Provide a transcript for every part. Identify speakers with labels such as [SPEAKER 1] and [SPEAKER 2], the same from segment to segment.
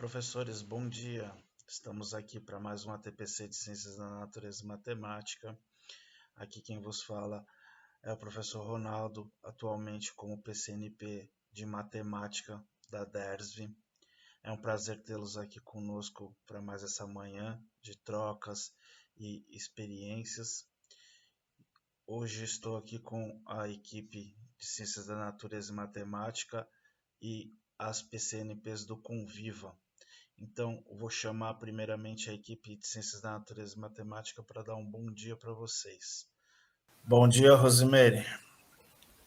[SPEAKER 1] professores, bom dia. Estamos aqui para mais um ATPC de Ciências da Natureza e Matemática. Aqui quem vos fala é o professor Ronaldo, atualmente como PCNP de Matemática da DERSV. É um prazer tê-los aqui conosco para mais essa manhã de trocas e experiências. Hoje estou aqui com a equipe de Ciências da Natureza e Matemática e as PCNPs do Conviva. Então, vou chamar primeiramente a equipe de Ciências da Natureza e Matemática para dar um bom dia para vocês. Bom dia, Rosemary.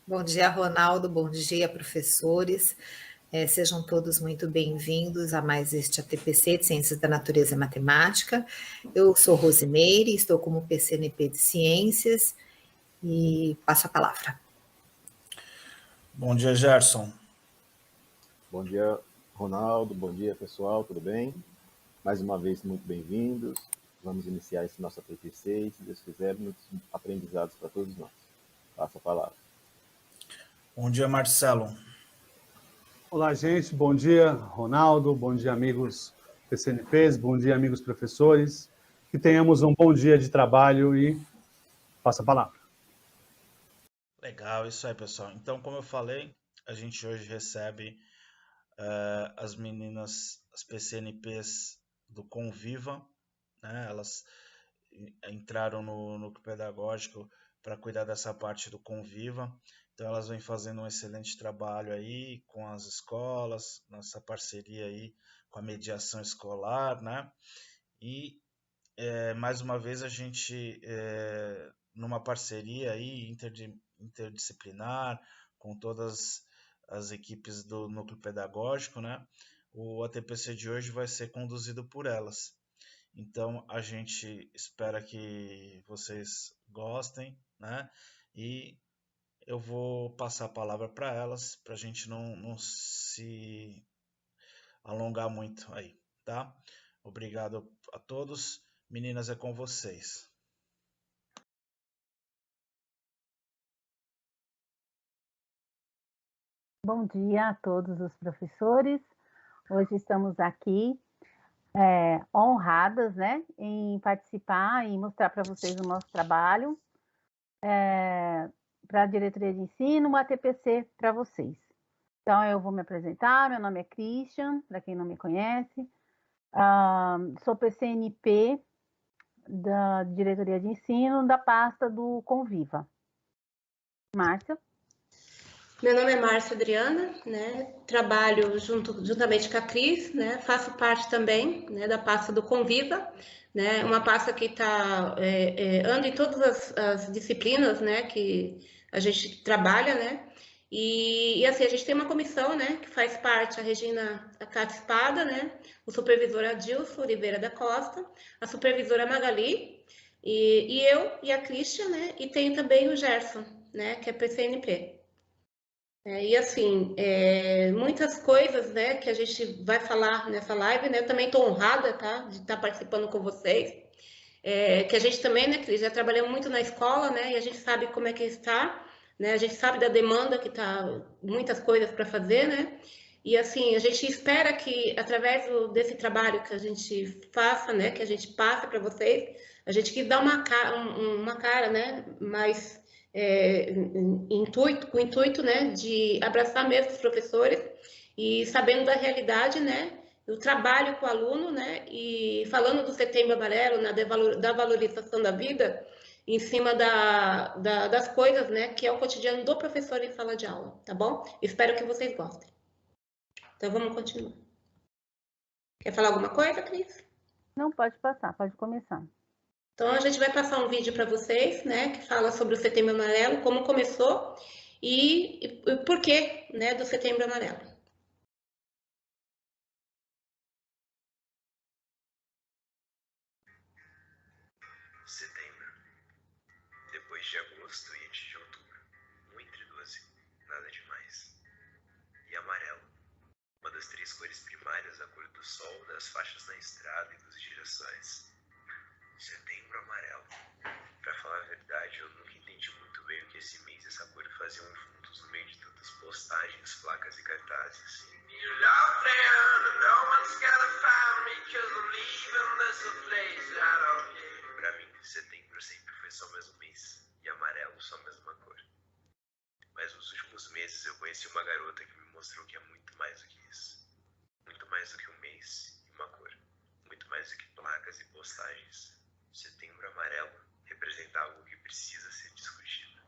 [SPEAKER 2] Bom dia, Ronaldo. Bom dia, professores. Sejam todos muito bem-vindos a mais este ATPC de Ciências da Natureza e Matemática. Eu sou Rosemary, estou como PCNP de Ciências e passo a palavra.
[SPEAKER 1] Bom dia, Gerson.
[SPEAKER 3] Bom dia, Ronaldo. Bom dia, pessoal. Tudo bem? Mais uma vez, muito bem-vindos. Vamos iniciar esse nosso ATPC e, se Deus quiser, muitos aprendizados para todos nós. Passa a palavra.
[SPEAKER 1] Bom dia, Marcelo.
[SPEAKER 4] Olá, gente. Bom dia, Ronaldo. Bom dia, amigos PCNPs. Bom dia, amigos professores. Que tenhamos um bom dia de trabalho e passa a palavra.
[SPEAKER 1] Legal, isso aí, pessoal. Então, como eu falei, a gente hoje recebe as meninas, as PCNPs do Conviva, né? Elas entraram no núcleo pedagógico para cuidar dessa parte do Conviva. Então elas vêm fazendo um excelente trabalho aí com as escolas, nossa parceria aí com a mediação escolar, né? E mais uma vez a gente numa parceria aí interdisciplinar com todas as equipes do núcleo pedagógico, né? O ATPC de hoje vai ser conduzido por elas. Então a gente espera que vocês gostem, né? E eu vou passar a palavra para elas, para a gente não se alongar muito aí, tá? Obrigado a todos. Meninas, é com vocês.
[SPEAKER 5] Bom dia a todos os professores. Hoje estamos aqui honradas, né, em participar e mostrar para vocês o nosso trabalho para a diretoria de ensino, o ATPC para vocês. Então, eu vou me apresentar. Meu nome é Christian, para quem não me conhece. Sou PCNP da diretoria de ensino da pasta do Conviva. Márcia.
[SPEAKER 6] Meu nome é Márcia Adriana, né? Trabalho juntamente com a Cris, né? Faço parte também, né, da pasta do Conviva, né? Uma pasta que anda em todas as disciplinas, né, que a gente trabalha, né? E assim, a gente tem uma comissão, né, que faz parte a Regina Acate Espada, né? O supervisor Adilson Oliveira da Costa, a supervisora Magali, e eu e a Christian, né? E tem também o Gerson, né, que é PCNP. E assim, muitas coisas, né, que a gente vai falar nessa live, né? Eu também estou honrada, tá, de estar participando com vocês. Que a gente também, né, Cris, já trabalhamos muito na escola, né? E a gente sabe como é que está, né? A gente sabe da demanda que tá, muitas coisas para fazer, né? E assim, a gente espera que através desse trabalho que a gente faça, né, que a gente passe para vocês, a gente quis dar uma cara, né, mais com o intuito, né, de abraçar mesmo os professores e sabendo da realidade, né, do trabalho com o aluno, né, e falando do Setembro Amarelo, da valorização da vida, em cima das coisas, né, que é o cotidiano do professor em sala de aula, tá bom? Espero que vocês gostem. Então, vamos continuar. Quer falar alguma coisa, Cris?
[SPEAKER 5] Não, pode passar, pode começar.
[SPEAKER 6] Então, a gente vai passar um vídeo para vocês, né, que fala sobre o Setembro Amarelo, como começou e o porquê, né, do Setembro Amarelo.
[SPEAKER 7] Setembro. Depois de agosto e antes de outubro. 1 entre 12. Nada demais. E amarelo. Uma das 3 cores primárias da cor do sol, das faixas na estrada e dos girassóis. Setembro Amarelo. Pra falar a verdade, eu nunca entendi muito bem o que esse mês e essa cor faziam juntos no meio de tantas postagens, placas e cartazes. Pra mim, setembro sempre foi só mais um mês e amarelo só mais uma cor. Mas nos últimos meses eu conheci uma garota que me mostrou que é muito mais do que isso. Muito mais do que um mês e uma cor. Muito mais do que placas e postagens. Setembro Amarelo representa algo que precisa ser discutido.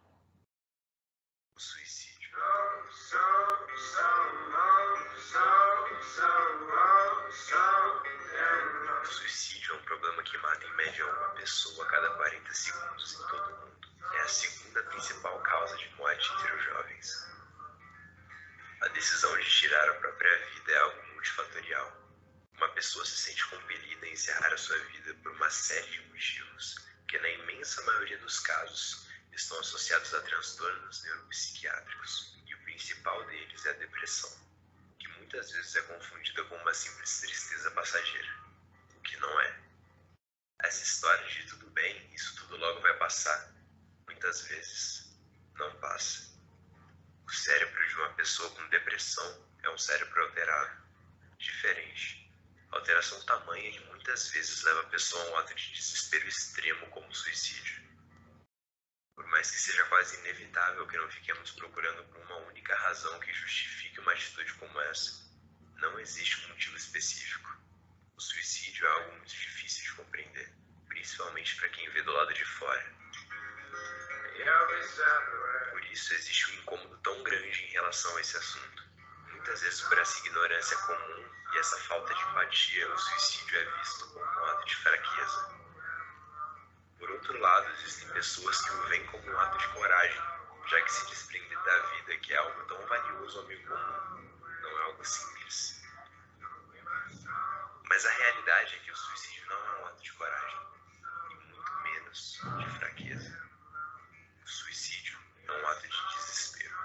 [SPEAKER 7] O suicídio. O suicídio é um problema que mata em média uma pessoa a cada 40 segundos em todo o mundo. É a segunda principal causa de morte entre os jovens. A decisão de tirar a própria vida é algo multifatorial. Uma pessoa se sente compelida a encerrar a sua vida por uma série de motivos, que na imensa maioria dos casos estão associados a transtornos neuropsiquiátricos, e o principal deles é a depressão, que muitas vezes é confundida com uma simples tristeza passageira, o que não é. Essa história de tudo bem, isso tudo logo vai passar, muitas vezes não passa. O cérebro de uma pessoa com depressão é um cérebro alterado, diferente. A alteração tamanha que muitas vezes leva a pessoa a um ato de desespero extremo como o suicídio. Por mais que seja quase inevitável que não fiquemos procurando por uma única razão que justifique uma atitude como essa, não existe um motivo específico. O suicídio é algo muito difícil de compreender, principalmente para quem vê do lado de fora. Por isso existe um incômodo tão grande em relação a esse assunto. Muitas vezes por essa ignorância comum e essa falta de empatia, o suicídio é visto como um ato de fraqueza. Por outro lado, existem pessoas que o veem como um ato de coragem, já que se desprender da vida, que é algo tão valioso ao meio comum, não é algo simples. Mas a realidade é que o suicídio não é um ato de coragem, e muito menos de fraqueza. O suicídio é um ato de desespero.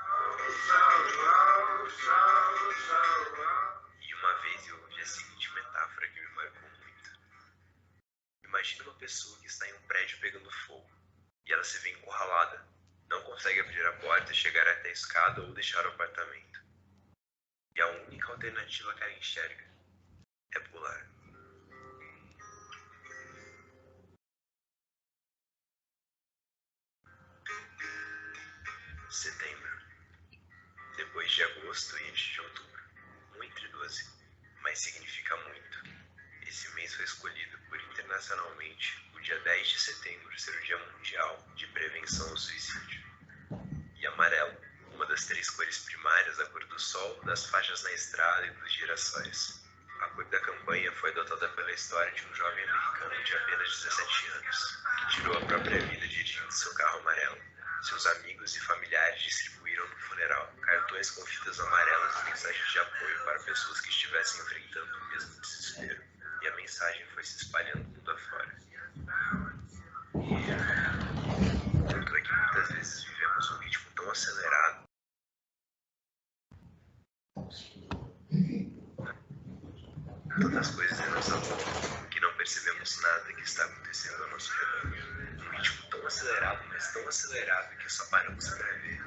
[SPEAKER 7] E uma vez eu ouvi a seguinte metáfora que me marcou muito. Imagina uma pessoa que está em um prédio pegando fogo, e ela se vê encurralada, não consegue abrir a porta, chegar até a escada ou deixar o apartamento. E a única alternativa que ela enxerga é pular. Setembro. Depois de agosto e antes de outubro. Um entre 12. Mas significa muito. Esse mês foi escolhido por internacionalmente o dia 10 de setembro ser o Dia Mundial de Prevenção ao Suicídio. E amarelo, uma das 3 cores primárias da cor do sol, das faixas na estrada e dos girassóis. A cor da campanha foi adotada pela história de um jovem americano de apenas 17 anos, que tirou a própria vida dirigindo seu carro amarelo. Seus amigos e familiares distribuíram no funeral cartões com fitas amarelas e mensagens de apoio para pessoas que estivessem enfrentando o mesmo desespero. E a mensagem foi se espalhando mundo afora. Tanto é que muitas vezes vivemos um ritmo tão acelerado tantas coisas em nossa volta que não percebemos nada que está acontecendo ao nosso redor. Um ritmo tão acelerado, mas tão acelerado que só paramos para ver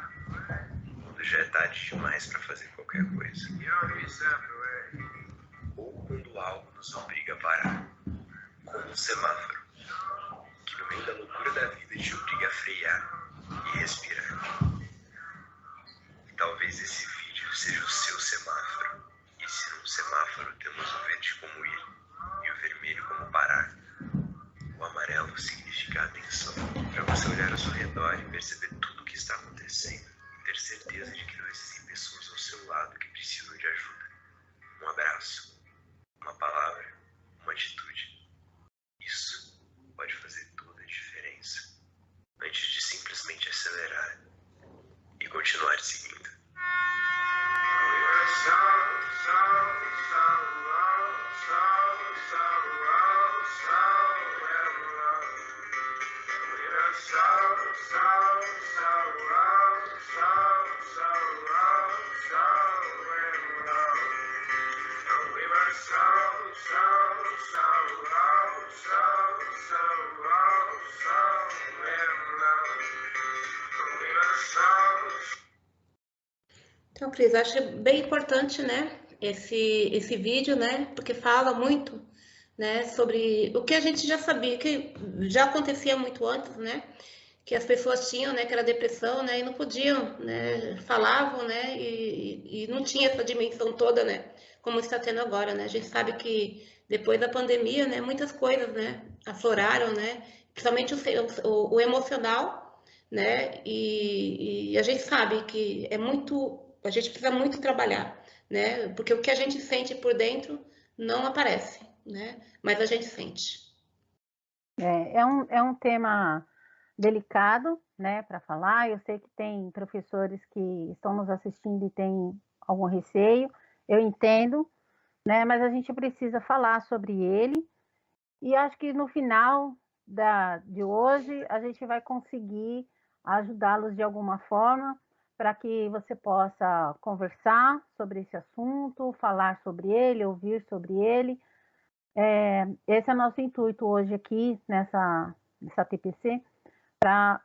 [SPEAKER 7] quando já é tarde demais para fazer qualquer coisa. Ou quando algo nos obriga a parar, como um semáforo, que no meio da loucura da vida te obriga a frear e respirar. E talvez esse vídeo seja o seu semáforo. E se num semáforo temos o verde como ir e o vermelho como parar, o amarelo significa atenção, para você olhar ao seu redor e perceber tudo o que está acontecendo e ter certeza de que não existem pessoas ao seu lado que precisam de ajuda. Um abraço, uma palavra, uma atitude. Isso pode fazer toda a diferença, antes de simplesmente acelerar e continuar seguindo.
[SPEAKER 8] So
[SPEAKER 6] Então, Cris, acho bem importante, né, esse vídeo, né, porque fala muito, né, sobre o que a gente já sabia, que já acontecia muito antes, né, que as pessoas tinham, né, aquela depressão, né, e não podiam, né, falavam, né, e não tinha essa dimensão toda, né, como está tendo agora, né. A gente sabe que depois da pandemia, né, muitas coisas, né, afloraram, né, principalmente o emocional, né, e a gente sabe que é muito, a gente precisa muito trabalhar, né, porque o que a gente sente por dentro não aparece, né, mas a gente sente.
[SPEAKER 5] É um tema delicado, né, para falar. Eu sei que tem professores que estão nos assistindo e têm algum receio, eu entendo, né, mas a gente precisa falar sobre ele, e acho que no final de hoje a gente vai conseguir ajudá-los de alguma forma para que você possa conversar sobre esse assunto, falar sobre ele, ouvir sobre ele. Esse é o nosso intuito hoje aqui nessa TPC, para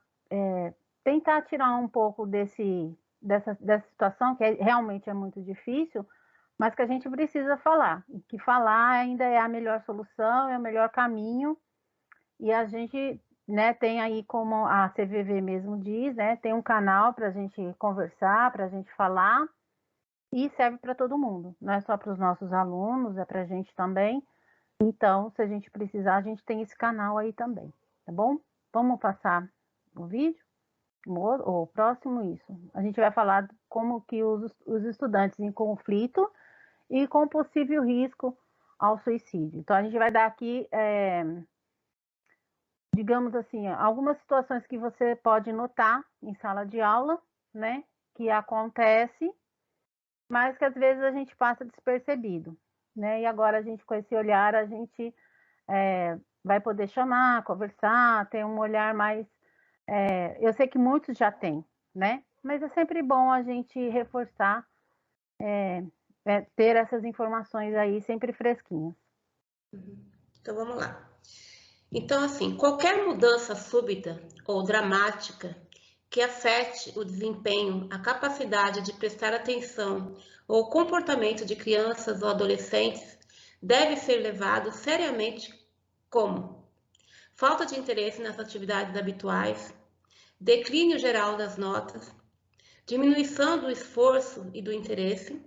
[SPEAKER 5] tentar tirar um pouco dessa situação, que realmente é muito difícil, mas que a gente precisa falar, e que falar ainda é a melhor solução, é o melhor caminho, e a gente, né, tem aí, como a CVV mesmo diz, né, tem um canal para a gente conversar, para a gente falar, e serve para todo mundo, não é só para os nossos alunos, é para a gente também. Então, se a gente precisar, a gente tem esse canal aí também, tá bom? Vamos passar o vídeo? O próximo, isso. A gente vai falar como que os estudantes em conflito e com possível risco ao suicídio. Então, a gente vai dar aqui, digamos assim, algumas situações que você pode notar em sala de aula, né? Que acontece, mas que às vezes a gente passa despercebido, né? E agora a gente, com esse olhar, a gente vai poder chamar, conversar, ter um olhar mais... eu sei que muitos já têm, né? Mas é sempre bom a gente reforçar, ter essas informações aí sempre fresquinhas.
[SPEAKER 6] Então, vamos lá. Então, assim, qualquer mudança súbita ou dramática que afete o desempenho, a capacidade de prestar atenção ou o comportamento de crianças ou adolescentes deve ser levado seriamente como falta de interesse nas atividades habituais, declínio geral das notas, diminuição do esforço e do interesse,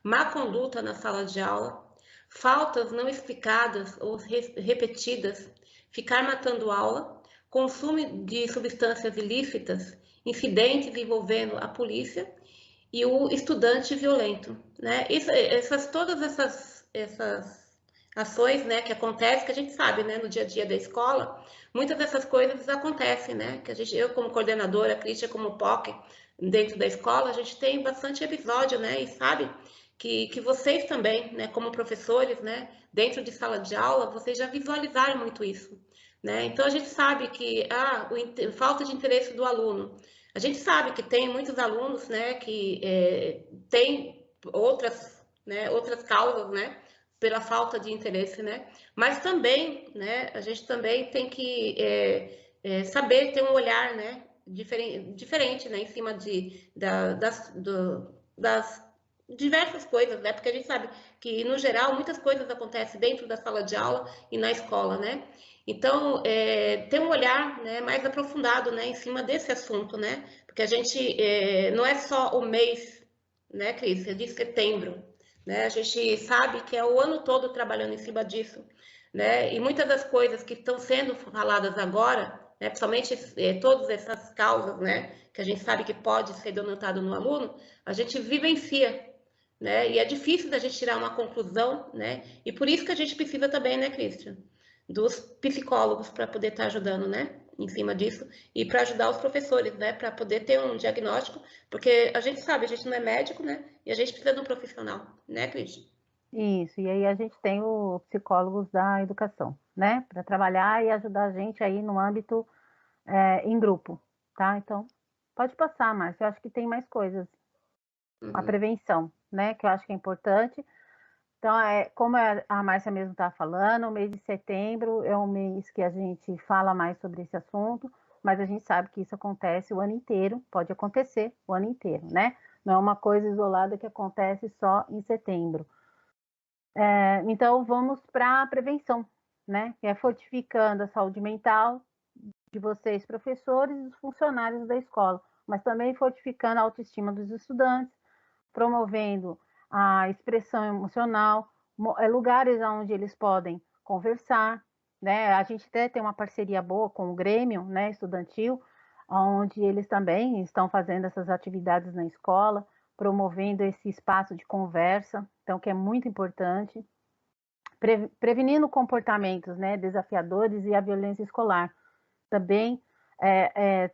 [SPEAKER 6] má conduta na sala de aula, faltas não explicadas ou repetidas, ficar matando aula, consumo de substâncias ilícitas, incidentes envolvendo a polícia e o estudante violento, né? Todas essas ações, né, que acontecem, que a gente sabe, né, no dia a dia da escola, muitas dessas coisas acontecem, né? Que eu como coordenadora, a Cristia como POC dentro da escola, a gente tem bastante episódio, né? E sabe que vocês também, né, como professores, né, dentro de sala de aula, vocês já visualizaram muito isso, né? Então a gente sabe que falta de interesse do aluno. A gente sabe que tem muitos alunos, né, que têm outras causas, né, pela falta de interesse, né? Mas também, né, a gente também tem que saber ter um olhar, né, diferente, né, em cima das diversas coisas, né? Porque a gente sabe que, no geral, muitas coisas acontecem dentro da sala de aula e na escola, né? Então, ter um olhar, né, mais aprofundado, né, em cima desse assunto, né? Porque a gente não é só o mês, né, Cris? É de setembro, né? A gente sabe que é o ano todo trabalhando em cima disso, né? E muitas das coisas que estão sendo faladas agora, né, principalmente todas essas causas, né, que a gente sabe que pode ser denotado no aluno, a gente vivencia, né? E é difícil da gente tirar uma conclusão, né? E por isso que a gente precisa também, né, Christian, dos psicólogos para poder estar ajudando, né, em cima disso, e para ajudar os professores, né, para poder ter um diagnóstico, porque a gente sabe, a gente não é médico, né, e a gente precisa de um profissional, né, Christian?
[SPEAKER 5] Isso, e aí a gente tem os psicólogos da educação, né, para trabalhar e ajudar a gente aí no âmbito em grupo, tá? Então, pode passar, Márcia, eu acho que tem mais coisas. A prevenção, né, que eu acho que é importante. Então, como a Márcia mesmo está falando, o mês de setembro é um mês que a gente fala mais sobre esse assunto, mas a gente sabe que isso acontece o ano inteiro, pode acontecer o ano inteiro, né? não é uma coisa isolada que acontece só em setembro. Então, vamos para a prevenção, né? Que é fortificando a saúde mental de vocês, professores e dos funcionários da escola, mas também fortificando a autoestima dos estudantes, promovendo a expressão emocional, lugares onde eles podem conversar, né? A gente até tem uma parceria boa com o Grêmio, né, estudantil, onde eles também estão fazendo essas atividades na escola, promovendo esse espaço de conversa, então que é muito importante, prevenindo comportamentos, né, desafiadores e a violência escolar. Também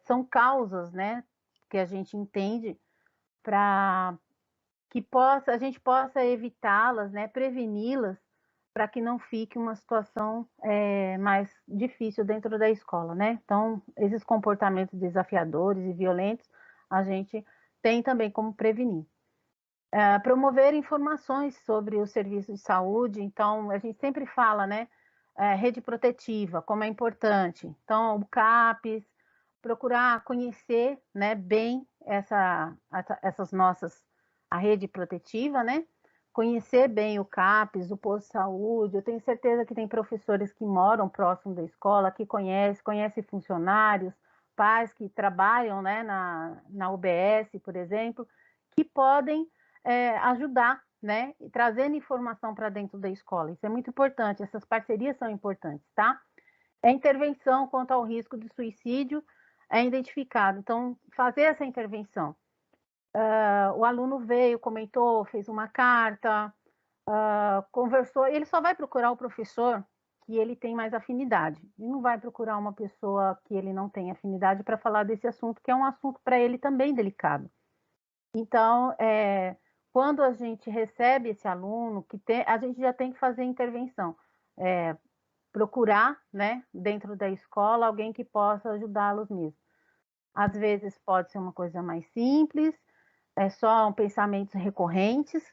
[SPEAKER 5] são causas, né, que a gente entende para que a gente possa evitá-las, né, preveni-las, para que não fique uma situação mais difícil dentro da escola, né? Então, esses comportamentos desafiadores e violentos, a gente tem também como prevenir. Promover informações sobre o serviço de saúde, então, a gente sempre fala, né, rede protetiva, como é importante. Então, o CAPES, procurar conhecer, né, bem essas nossas, a rede protetiva, né? Conhecer bem o CAPES, o posto de saúde. Eu tenho certeza que tem professores que moram próximo da escola, que conhecem funcionários, pais que trabalham, né, na UBS, por exemplo, que podem ajudar, né, trazendo informação para dentro da escola. Isso é muito importante, essas parcerias são importantes, tá? A intervenção quanto ao risco de suicídio é identificado. Então, fazer essa intervenção. O aluno veio, comentou, fez uma carta, conversou, ele só vai procurar o professor que ele tem mais afinidade. Ele não vai procurar uma pessoa que ele não tem afinidade para falar desse assunto, que é um assunto para ele também delicado. Então, quando a gente recebe esse aluno, a gente já tem que fazer intervenção. Procurar, né, dentro da escola, alguém que possa ajudá-los nisso. Às vezes pode ser uma coisa mais simples, só pensamentos recorrentes,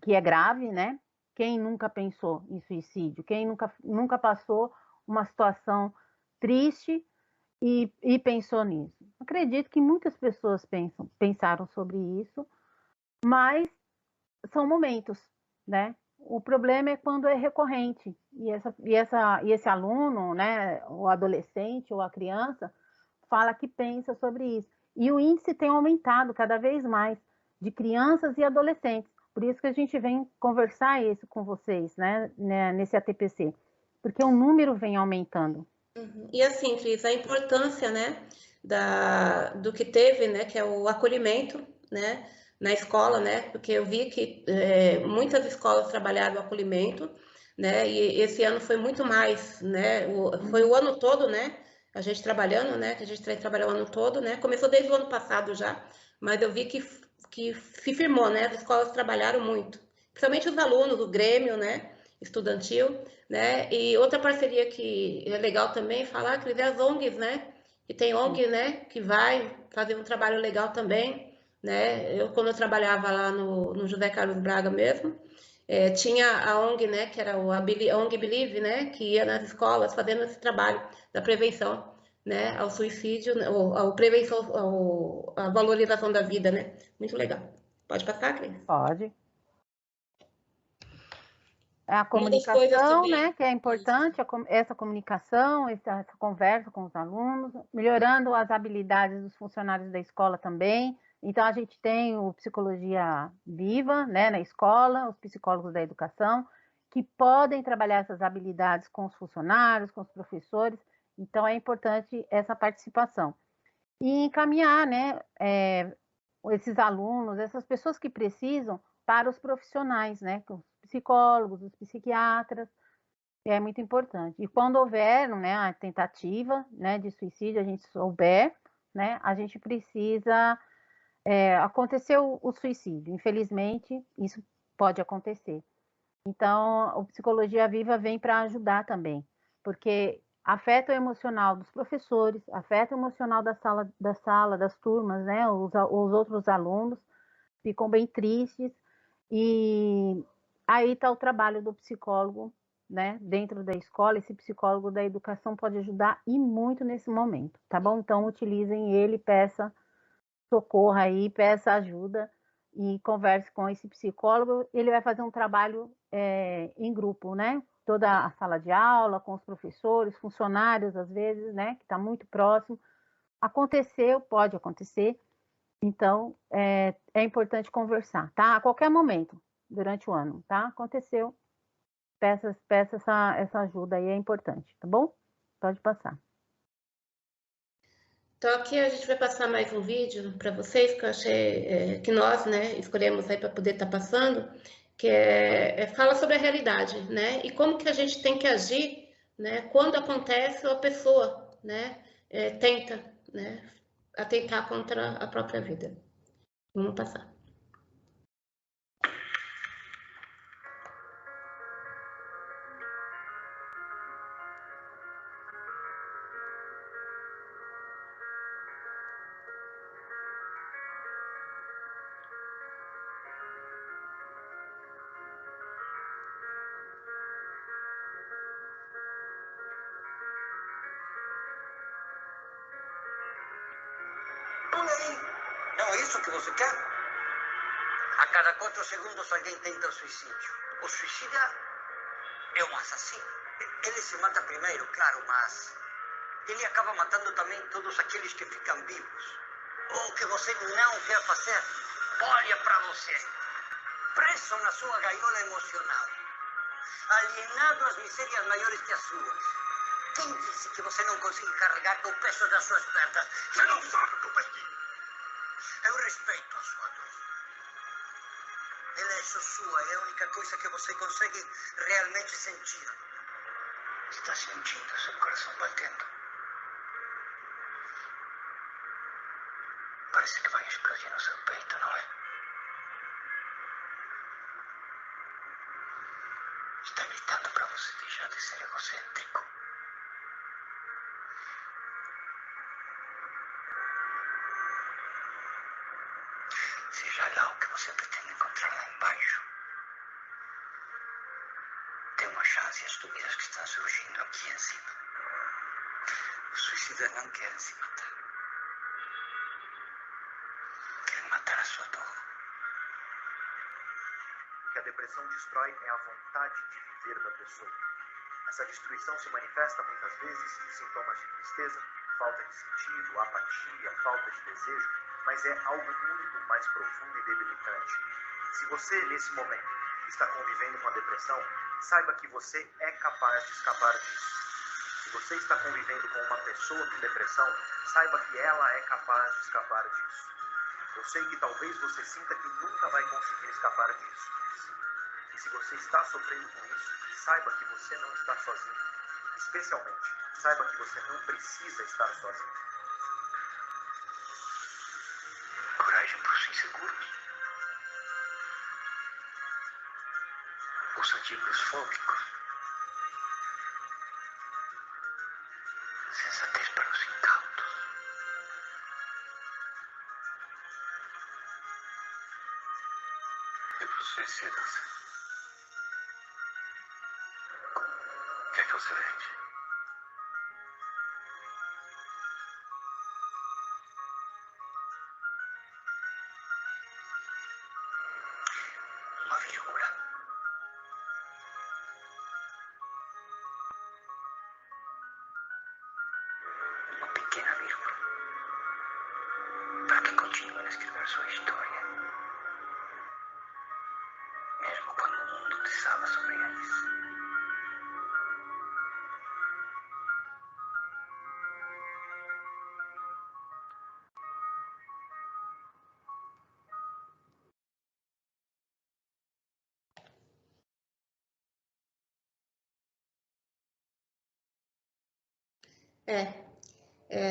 [SPEAKER 5] que é grave, né? Quem nunca pensou em suicídio? Quem nunca passou uma situação triste e pensou nisso? Acredito que muitas pessoas pensaram sobre isso, mas são momentos, né? O problema é quando é recorrente e esse aluno, né, o adolescente ou a criança, fala que pensa sobre isso. E o índice tem aumentado cada vez mais de crianças e adolescentes. Por isso que a gente vem conversar isso com vocês, né, nesse ATPC, porque o número vem aumentando.
[SPEAKER 6] E assim, Cris, a importância, né, do que teve, né, que é o acolhimento, né, na escola, né, porque eu vi que muitas escolas trabalharam o acolhimento, né, e esse ano foi muito mais, né, foi o ano todo, né, a gente trabalhando, né, que a gente trabalhou o ano todo, né, começou desde o ano passado já, mas eu vi que se firmou, né, as escolas trabalharam muito, principalmente os alunos, o Grêmio, né, estudantil, né, e outra parceria que é legal também falar, que é as ONGs, né, que tem ONG, né, que vai fazer um trabalho legal também, né, quando eu trabalhava lá no José Carlos Braga mesmo, tinha a ONG, né, que era a ONG Believe, né, que ia nas escolas fazendo esse trabalho da prevenção, né, ao suicídio, a valorização da vida, né, muito legal. Pode passar, Cris?
[SPEAKER 5] Pode. A comunicação, né, que é importante, essa comunicação, essa conversa com os alunos, melhorando as habilidades dos funcionários da escola também. Então, a gente tem o Psicologia Viva, né, na escola, os psicólogos da educação, que podem trabalhar essas habilidades com os funcionários, com os professores. Então, é importante essa participação. E encaminhar, né, esses alunos, essas pessoas que precisam, para os profissionais, né, os psicólogos, os psiquiatras, é muito importante. E quando houver, né, a tentativa, né, de suicídio, a gente souber, né, a gente precisa acontecer o suicídio. Infelizmente, isso pode acontecer. Então, o Psicologia Viva vem para ajudar também, porque afeta o emocional dos professores, afeta o emocional da sala, das turmas, né, os outros alunos ficam bem tristes, e aí está o trabalho do psicólogo, né, dentro da escola. Esse psicólogo da educação pode ajudar e muito nesse momento, tá bom? Então, utilizem ele, peça socorra aí, peça ajuda e converse com esse psicólogo. Ele vai fazer um trabalho em grupo, né? Toda a sala de aula, com os professores, funcionários, às vezes, né? Que está muito próximo. Aconteceu, pode acontecer. Então, é importante conversar, tá? A qualquer momento, durante o ano, tá? Aconteceu, peça essa ajuda aí, é importante, tá bom? Pode passar.
[SPEAKER 6] Então, aqui a gente vai passar mais um vídeo para vocês, que eu achei que nós, né, escolhemos aí para poder estar passando, que fala sobre a realidade, né? E como que a gente tem que agir, né, quando acontece ou a pessoa, né, tenta, né, atentar contra a própria vida. Vamos passar.
[SPEAKER 8] Não é isso que você quer? A cada 4 segundos alguém tenta suicídio. O suicida é um assassino. Ele se mata primeiro, claro, mas ele acaba matando também todos aqueles que ficam vivos. O que você não quer fazer, olha para você. Preso na sua gaiola emocional. Alienado às misérias maiores que as suas. Quem disse que você não consegue carregar com o peso das suas pernas? Você não sabe como é que... Eu respeito a sua dor. Ela é só sua, é a única coisa que você consegue realmente sentir. Está sentindo seu coração batendo? Parece que vai explodir no seu peito, não é? Está gritando para você deixar de ser egocêntrico. Seja lá o que você pretende encontrar lá embaixo. Tem uma chance as dúvidas que estão surgindo aqui em cima. Os suicidas não querem se matar. Querem matar a sua dor.
[SPEAKER 9] O que a depressão destrói é a vontade de viver da pessoa. Essa destruição se manifesta muitas vezes em sintomas de tristeza, falta de sentido, apatia, falta de desejo, mas é algo muito mais profundo e debilitante. Se você, nesse momento, está convivendo com a depressão, saiba que você é capaz de escapar disso. Se você está convivendo com uma pessoa com depressão, saiba que ela é capaz de escapar disso. Eu sei que talvez você sinta que nunca vai conseguir escapar disso. E se você está sofrendo com isso, saiba que você não está sozinho. Especialmente, saiba que você não precisa estar sozinho.
[SPEAKER 8] Coragem para os inseguros. Os ativos fóbicos. Sensatez para os incautos. E para os suicidas. O que é que você vende? Uma vírgula. Uma pequena vírgula. Para que continuem a escrever sua história. Mesmo quando o mundo desaba sobre eles.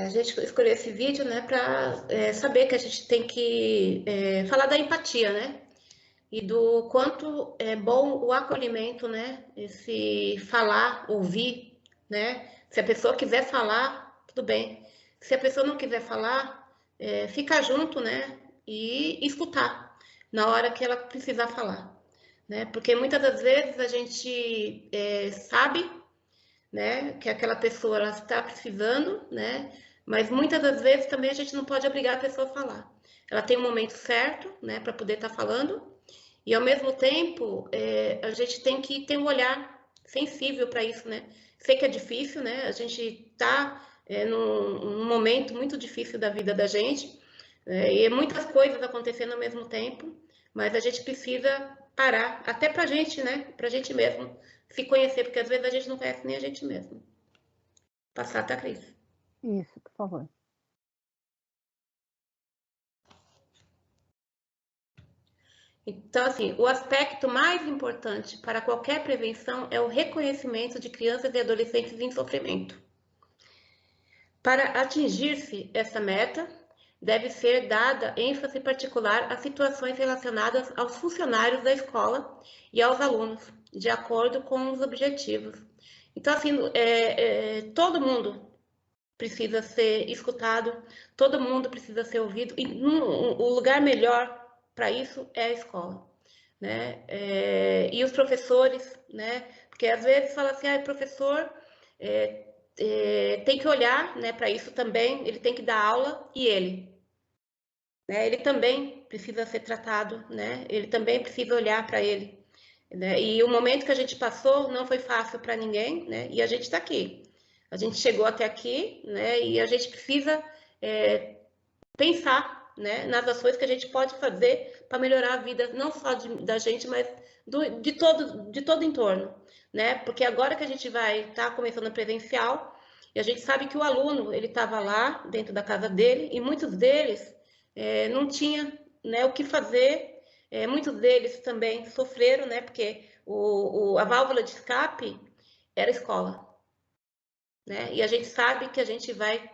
[SPEAKER 6] A gente escolheu esse vídeo, né, para saber que a gente tem que falar da empatia, né, e do quanto é bom o acolhimento, né, esse falar, ouvir, né, se a pessoa quiser falar, tudo bem, se a pessoa não quiser falar, ficar junto, né, e escutar na hora que ela precisar falar, né, porque muitas das vezes a gente sabe, né, que aquela pessoa ela está precisando, né, mas muitas das vezes também a gente não pode obrigar a pessoa a falar. ela tem um momento certo, né, para poder estar falando, e ao mesmo tempo a gente tem que ter um olhar sensível para isso, né? Sei que é difícil, né? A gente está num momento muito difícil da vida da gente, e muitas coisas acontecendo ao mesmo tempo, mas a gente precisa parar, até para a gente, né? Para a gente mesmo se conhecer, porque às vezes a gente não conhece nem a gente mesmo. Passar, tá, Cris?
[SPEAKER 5] Isso, por favor.
[SPEAKER 6] Então, assim, o aspecto mais importante para qualquer prevenção é o reconhecimento de crianças e adolescentes em sofrimento. Para atingir-se essa meta, deve ser dada ênfase particular às situações relacionadas aos funcionários da escola e aos alunos, de acordo com os objetivos. Então, assim, todo mundo precisa ser escutado, todo mundo precisa ser ouvido, e o lugar melhor para isso é a escola, né? E os professores, né? Porque às vezes fala assim, professor tem que olhar, né, para isso também, ele tem que dar aula, e ele também precisa ser tratado, né? Ele também precisa olhar para ele, né? E o momento que a gente passou não foi fácil para ninguém, né? E a gente está aqui. A gente chegou até aqui, né? E a gente precisa pensar, né, nas ações que a gente pode fazer para melhorar a vida, não só da gente, mas de todo o entorno, né? Porque agora que a gente vai estar começando a presencial, e a gente sabe que o aluno, ele estava lá dentro da casa dele, e muitos deles não tinham, né, o que fazer, muitos deles também sofreram, né? Porque a válvula de escape era a escola, né? E a gente sabe que a gente vai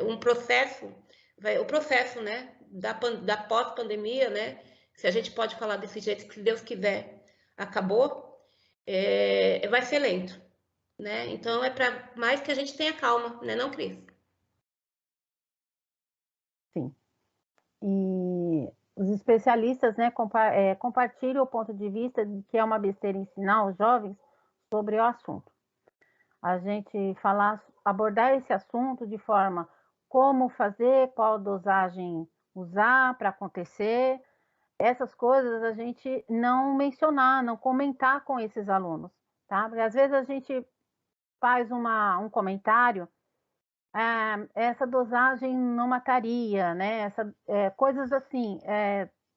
[SPEAKER 6] o processo, né, da pós-pandemia, né? Se a gente pode falar desse jeito, que se Deus quiser, acabou, vai ser lento, né? Então é para mais que a gente tenha calma, né, não, Cris?
[SPEAKER 5] Sim. E os especialistas, né, compartilham o ponto de vista de que é uma besteira ensinar os jovens sobre o assunto. A gente abordar esse assunto de forma como fazer, qual dosagem usar para acontecer, essas coisas a gente não mencionar, não comentar com esses alunos, tá? Porque às vezes a gente faz um comentário, essa dosagem não mataria, né? Coisas assim,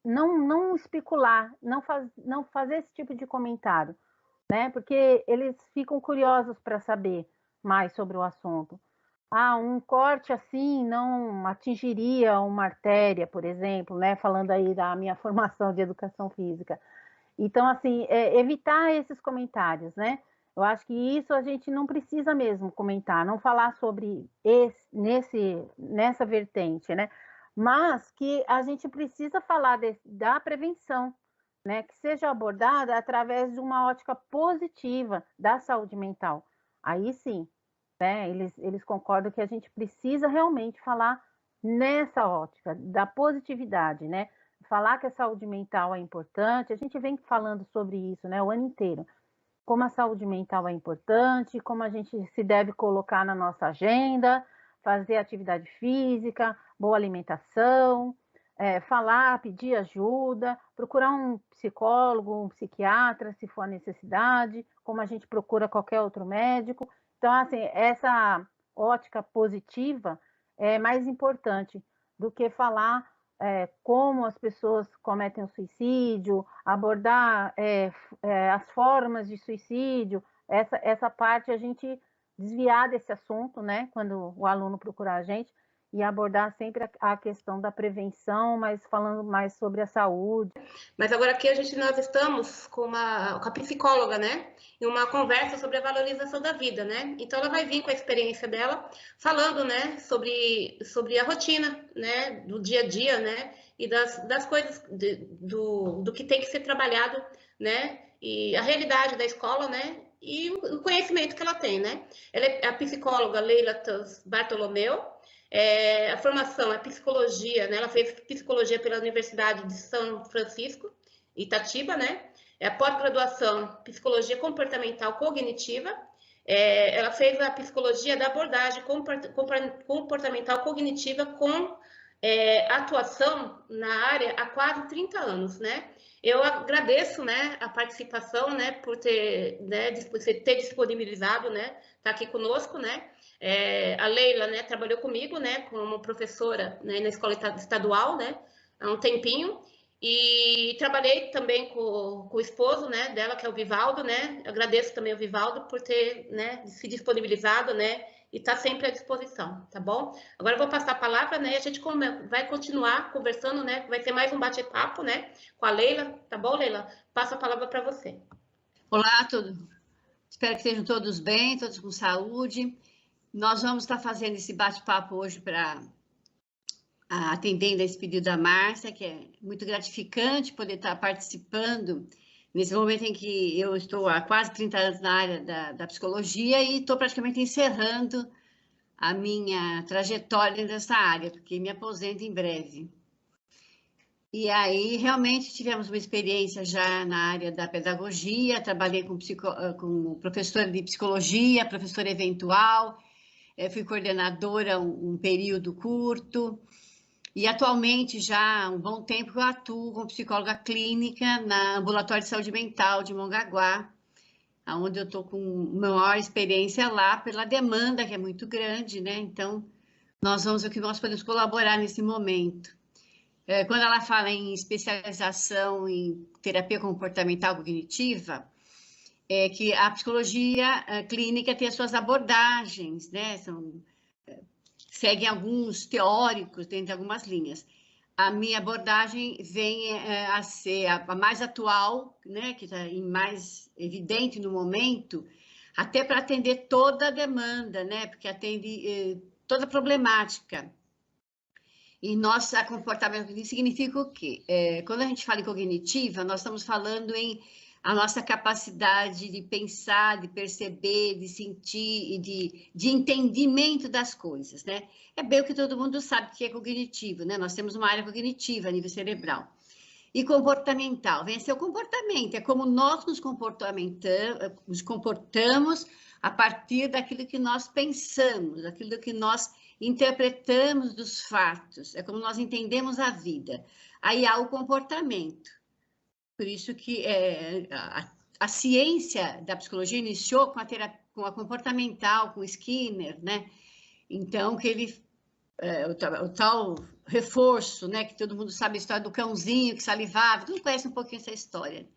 [SPEAKER 5] não especular, não fazer esse tipo de comentário, né? Porque eles ficam curiosos para saber mais sobre o assunto. Um corte assim não atingiria uma artéria, por exemplo, né? Falando aí da minha formação de educação física. Então, assim, evitar esses comentários, né? Eu acho que isso a gente não precisa mesmo comentar, não falar sobre nessa vertente, né? Mas que a gente precisa falar da prevenção, né? Que seja abordada através de uma ótica positiva da saúde mental. Aí sim, né? Eles concordam que a gente precisa realmente falar nessa ótica da positividade, né? Falar que a saúde mental é importante, a gente vem falando sobre isso, né, o ano inteiro, como a saúde mental é importante, como a gente se deve colocar na nossa agenda, fazer atividade física, boa alimentação, pedir ajuda, procurar um psicólogo, um psiquiatra, se for a necessidade, como a gente procura qualquer outro médico. Então, assim, essa ótica positiva é mais importante do que falar como as pessoas cometem o suicídio, abordar as formas de suicídio, essa parte a gente desviar desse assunto, né, quando o aluno procurar a gente, e abordar sempre a questão da prevenção, mas falando mais sobre a saúde.
[SPEAKER 6] Mas agora aqui nós estamos com a psicóloga, né, em uma conversa sobre a valorização da vida, né? Então ela vai vir com a experiência dela, falando, né, sobre a rotina, né, do dia a dia, né, e das coisas do que tem que ser trabalhado, né, e a realidade da escola, né, e o conhecimento que ela tem, né? Ela é a psicóloga Leila Bartolomeu. A formação é psicologia, né? Ela fez psicologia pela Universidade de São Francisco, Itatiba, né? A pós-graduação psicologia comportamental cognitiva. Ela fez a psicologia da abordagem comportamental cognitiva com atuação na área há quase 30 anos, né? Eu agradeço, né, a participação, né, por ter disponibilizado, né, tá aqui conosco, né? A Leila, né, trabalhou comigo, né, como professora, né, na escola estadual, né, há um tempinho. E trabalhei também com o esposo, né, dela, que é o Vivaldo, né? Agradeço também ao Vivaldo por ter, né, se disponibilizado, né, e está sempre à disposição, tá bom? Agora eu vou passar a palavra, né, e a gente vai continuar conversando, né, vai ter mais um bate-papo, né, com a Leila, tá bom, Leila? Passo a palavra para você.
[SPEAKER 10] Olá a todos, espero que estejam todos bem, todos com saúde. Nós vamos estar fazendo esse bate-papo hoje para atendendo a esse pedido da Márcia, que é muito gratificante poder estar participando nesse momento em que eu estou há quase 30 anos na área da psicologia e estou praticamente encerrando a minha trajetória dessa área, porque me aposento em breve. E aí, realmente, tivemos uma experiência já na área da pedagogia, trabalhei com professora de psicologia, professora eventual, fui coordenadora um período curto, e atualmente, já há um bom tempo, eu atuo como psicóloga clínica na Ambulatório de Saúde Mental de Mongaguá, onde eu estou com maior experiência lá, pela demanda que é muito grande, né? Então, nós vamos ver o que nós podemos colaborar nesse momento. Quando ela fala em especialização em terapia comportamental cognitiva, é que a psicologia clínica tem as suas abordagens, né? Seguem alguns teóricos dentro de algumas linhas. A minha abordagem vem a ser a mais atual, né, que está mais evidente no momento, até para atender toda a demanda, né, porque atende toda a problemática. E nossa comportamento cognitivo significa o quê? Quando a gente fala em cognitiva, nós estamos falando em a nossa capacidade de pensar, de perceber, de sentir e de entendimento das coisas, né? É bem o que todo mundo sabe que é cognitivo, né? Nós temos uma área cognitiva a nível cerebral. E comportamental, vem a ser o comportamento, é como nós nos comportamos a partir daquilo que nós pensamos, daquilo que nós interpretamos dos fatos, é como nós entendemos a vida. Aí há o comportamento. Por isso que a ciência da psicologia iniciou com a comportamental, com Skinner, né? Então, que ele, o tal reforço, né? Que todo mundo sabe a história do cãozinho que salivava, todo mundo conhece um pouquinho essa história.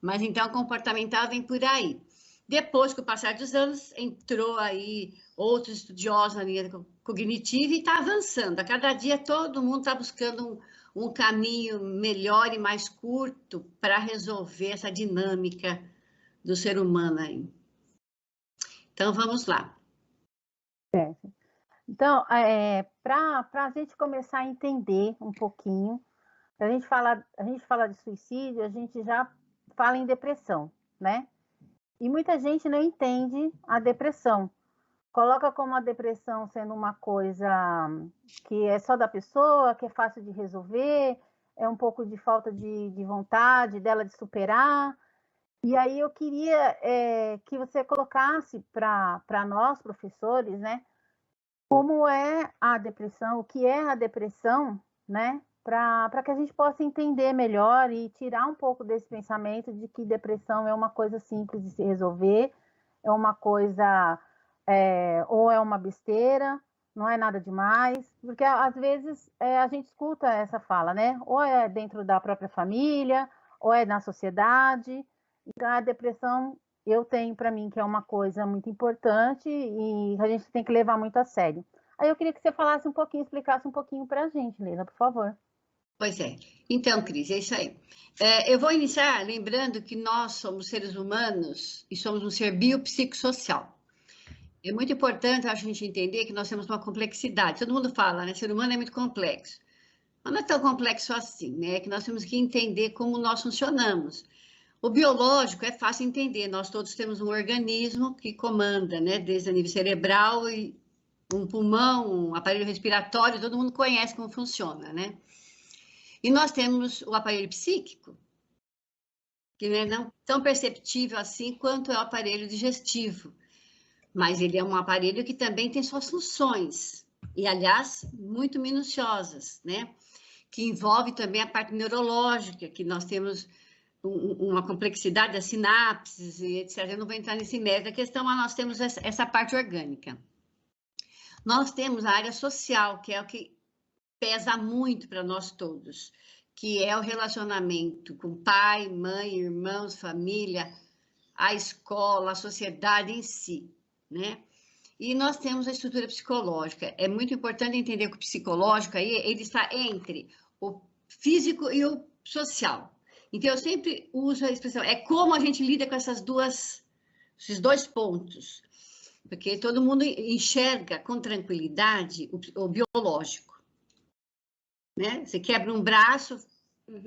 [SPEAKER 10] Mas, então, a comportamental vem por aí. Depois, com o passar dos anos, entrou aí outros estudiosos na linha cognitiva e está avançando. A cada dia, todo mundo está buscando um caminho melhor e mais curto para resolver essa dinâmica do ser humano aí. Então, vamos lá.
[SPEAKER 5] Então, para a gente começar a entender um pouquinho, a gente fala de suicídio, a gente já fala em depressão, né? E muita gente não entende a depressão. Coloca como a depressão sendo uma coisa que é só da pessoa, que é fácil de resolver, é um pouco de falta de vontade dela de superar. E aí eu queria que você colocasse para nós, professores, né, como é a depressão, o que é a depressão, né, para que a gente possa entender melhor e tirar um pouco desse pensamento de que depressão é uma coisa simples de se resolver, é uma coisa... ou é uma besteira, não é nada demais, porque às vezes a gente escuta essa fala, né? Ou é dentro da própria família, ou é na sociedade. Então, a depressão, eu tenho para mim que é uma coisa muito importante e a gente tem que levar muito a sério. Aí eu queria que você falasse um pouquinho, explicasse um pouquinho para a gente, Leila, por favor.
[SPEAKER 10] Pois é. Então, Cris, é isso aí. Eu vou iniciar lembrando que nós somos seres humanos e somos um ser biopsicossocial. É muito importante a gente entender que nós temos uma complexidade. Todo mundo fala, né? O ser humano é muito complexo. Mas não é tão complexo assim, né? Que nós temos que entender como nós funcionamos. O biológico é fácil entender. Nós todos temos um organismo que comanda, né? Desde a nível cerebral e um pulmão, um aparelho respiratório, todo mundo conhece como funciona, né? E nós temos o aparelho psíquico, que não é tão perceptível assim quanto é o aparelho digestivo. Mas ele é um aparelho que também tem suas funções. e, aliás, muito minuciosas, né? Que envolve também a parte neurológica, que nós temos uma complexidade das sinapses e etc. Eu não vou entrar nesse mérito da questão, mas nós temos essa parte orgânica. Nós temos a área social, que é o que pesa muito para nós todos, que é o relacionamento com pai, mãe, irmãos, família, a escola, a sociedade em si, né? E nós temos a estrutura psicológica. É muito importante entender que o psicológico aí, ele está entre o físico e o social. Então, eu sempre uso a expressão, é como a gente lida com esses dois pontos. Porque todo mundo enxerga com tranquilidade o biológico. Né? Você quebra um braço,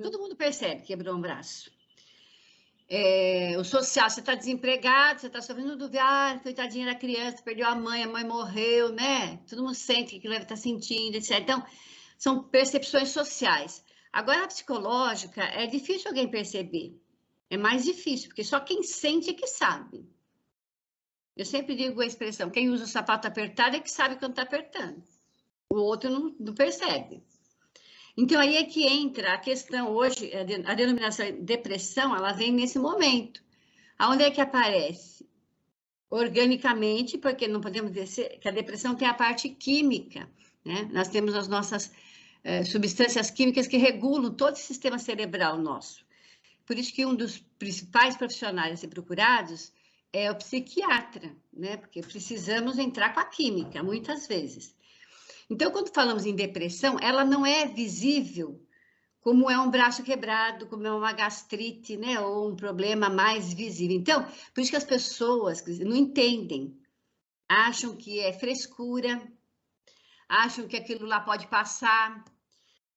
[SPEAKER 10] todo mundo percebe que quebrou um braço. O social, você está desempregado, você está sofrendo do coitadinha da criança, perdeu a mãe morreu, né? Todo mundo sente o que deve estar sentindo, etc. Então, são percepções sociais. Agora, a psicológica, é difícil alguém perceber. É mais difícil, porque só quem sente é que sabe. Eu sempre digo a expressão, quem usa o sapato apertado é que sabe quando está apertando. O outro não percebe. Então, aí é que entra a questão hoje, a denominação depressão, ela vem nesse momento. Aonde é que aparece? Organicamente, porque não podemos dizer que a depressão tem a parte química, né? Nós temos as nossas substâncias químicas que regulam todo o sistema cerebral nosso. Por isso que um dos principais profissionais a ser procurados é o psiquiatra, né? Porque precisamos entrar com a química, muitas vezes. Então, quando falamos em depressão, ela não é visível como é um braço quebrado, como é uma gastrite, né? Ou um problema mais visível. Então, por isso que as pessoas não entendem, acham que é frescura, acham que aquilo lá pode passar,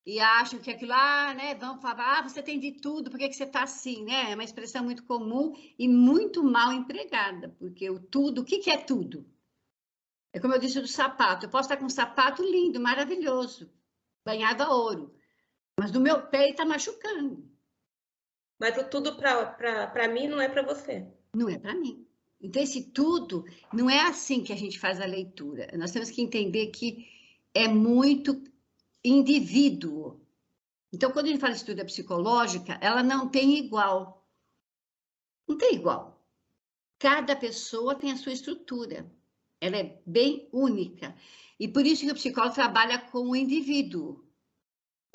[SPEAKER 10] e acham que aquilo lá, né? Vão falar, você tem de tudo, por que você está assim, né? É uma expressão muito comum e muito mal empregada, porque o tudo, o que é tudo? É como eu disse do sapato, eu posso estar com um sapato lindo, maravilhoso, banhado a ouro, mas no meu pé está machucando.
[SPEAKER 6] Mas o tudo para mim não é para você.
[SPEAKER 10] Não é para mim. Então, esse tudo, não é assim que a gente faz a leitura. Nós temos que entender que é muito indivíduo. Então, quando a gente fala de estrutura psicológica, ela não tem igual. Não tem igual. Cada pessoa tem a sua estrutura. Ela é bem única. E por isso que o psicólogo trabalha com o indivíduo.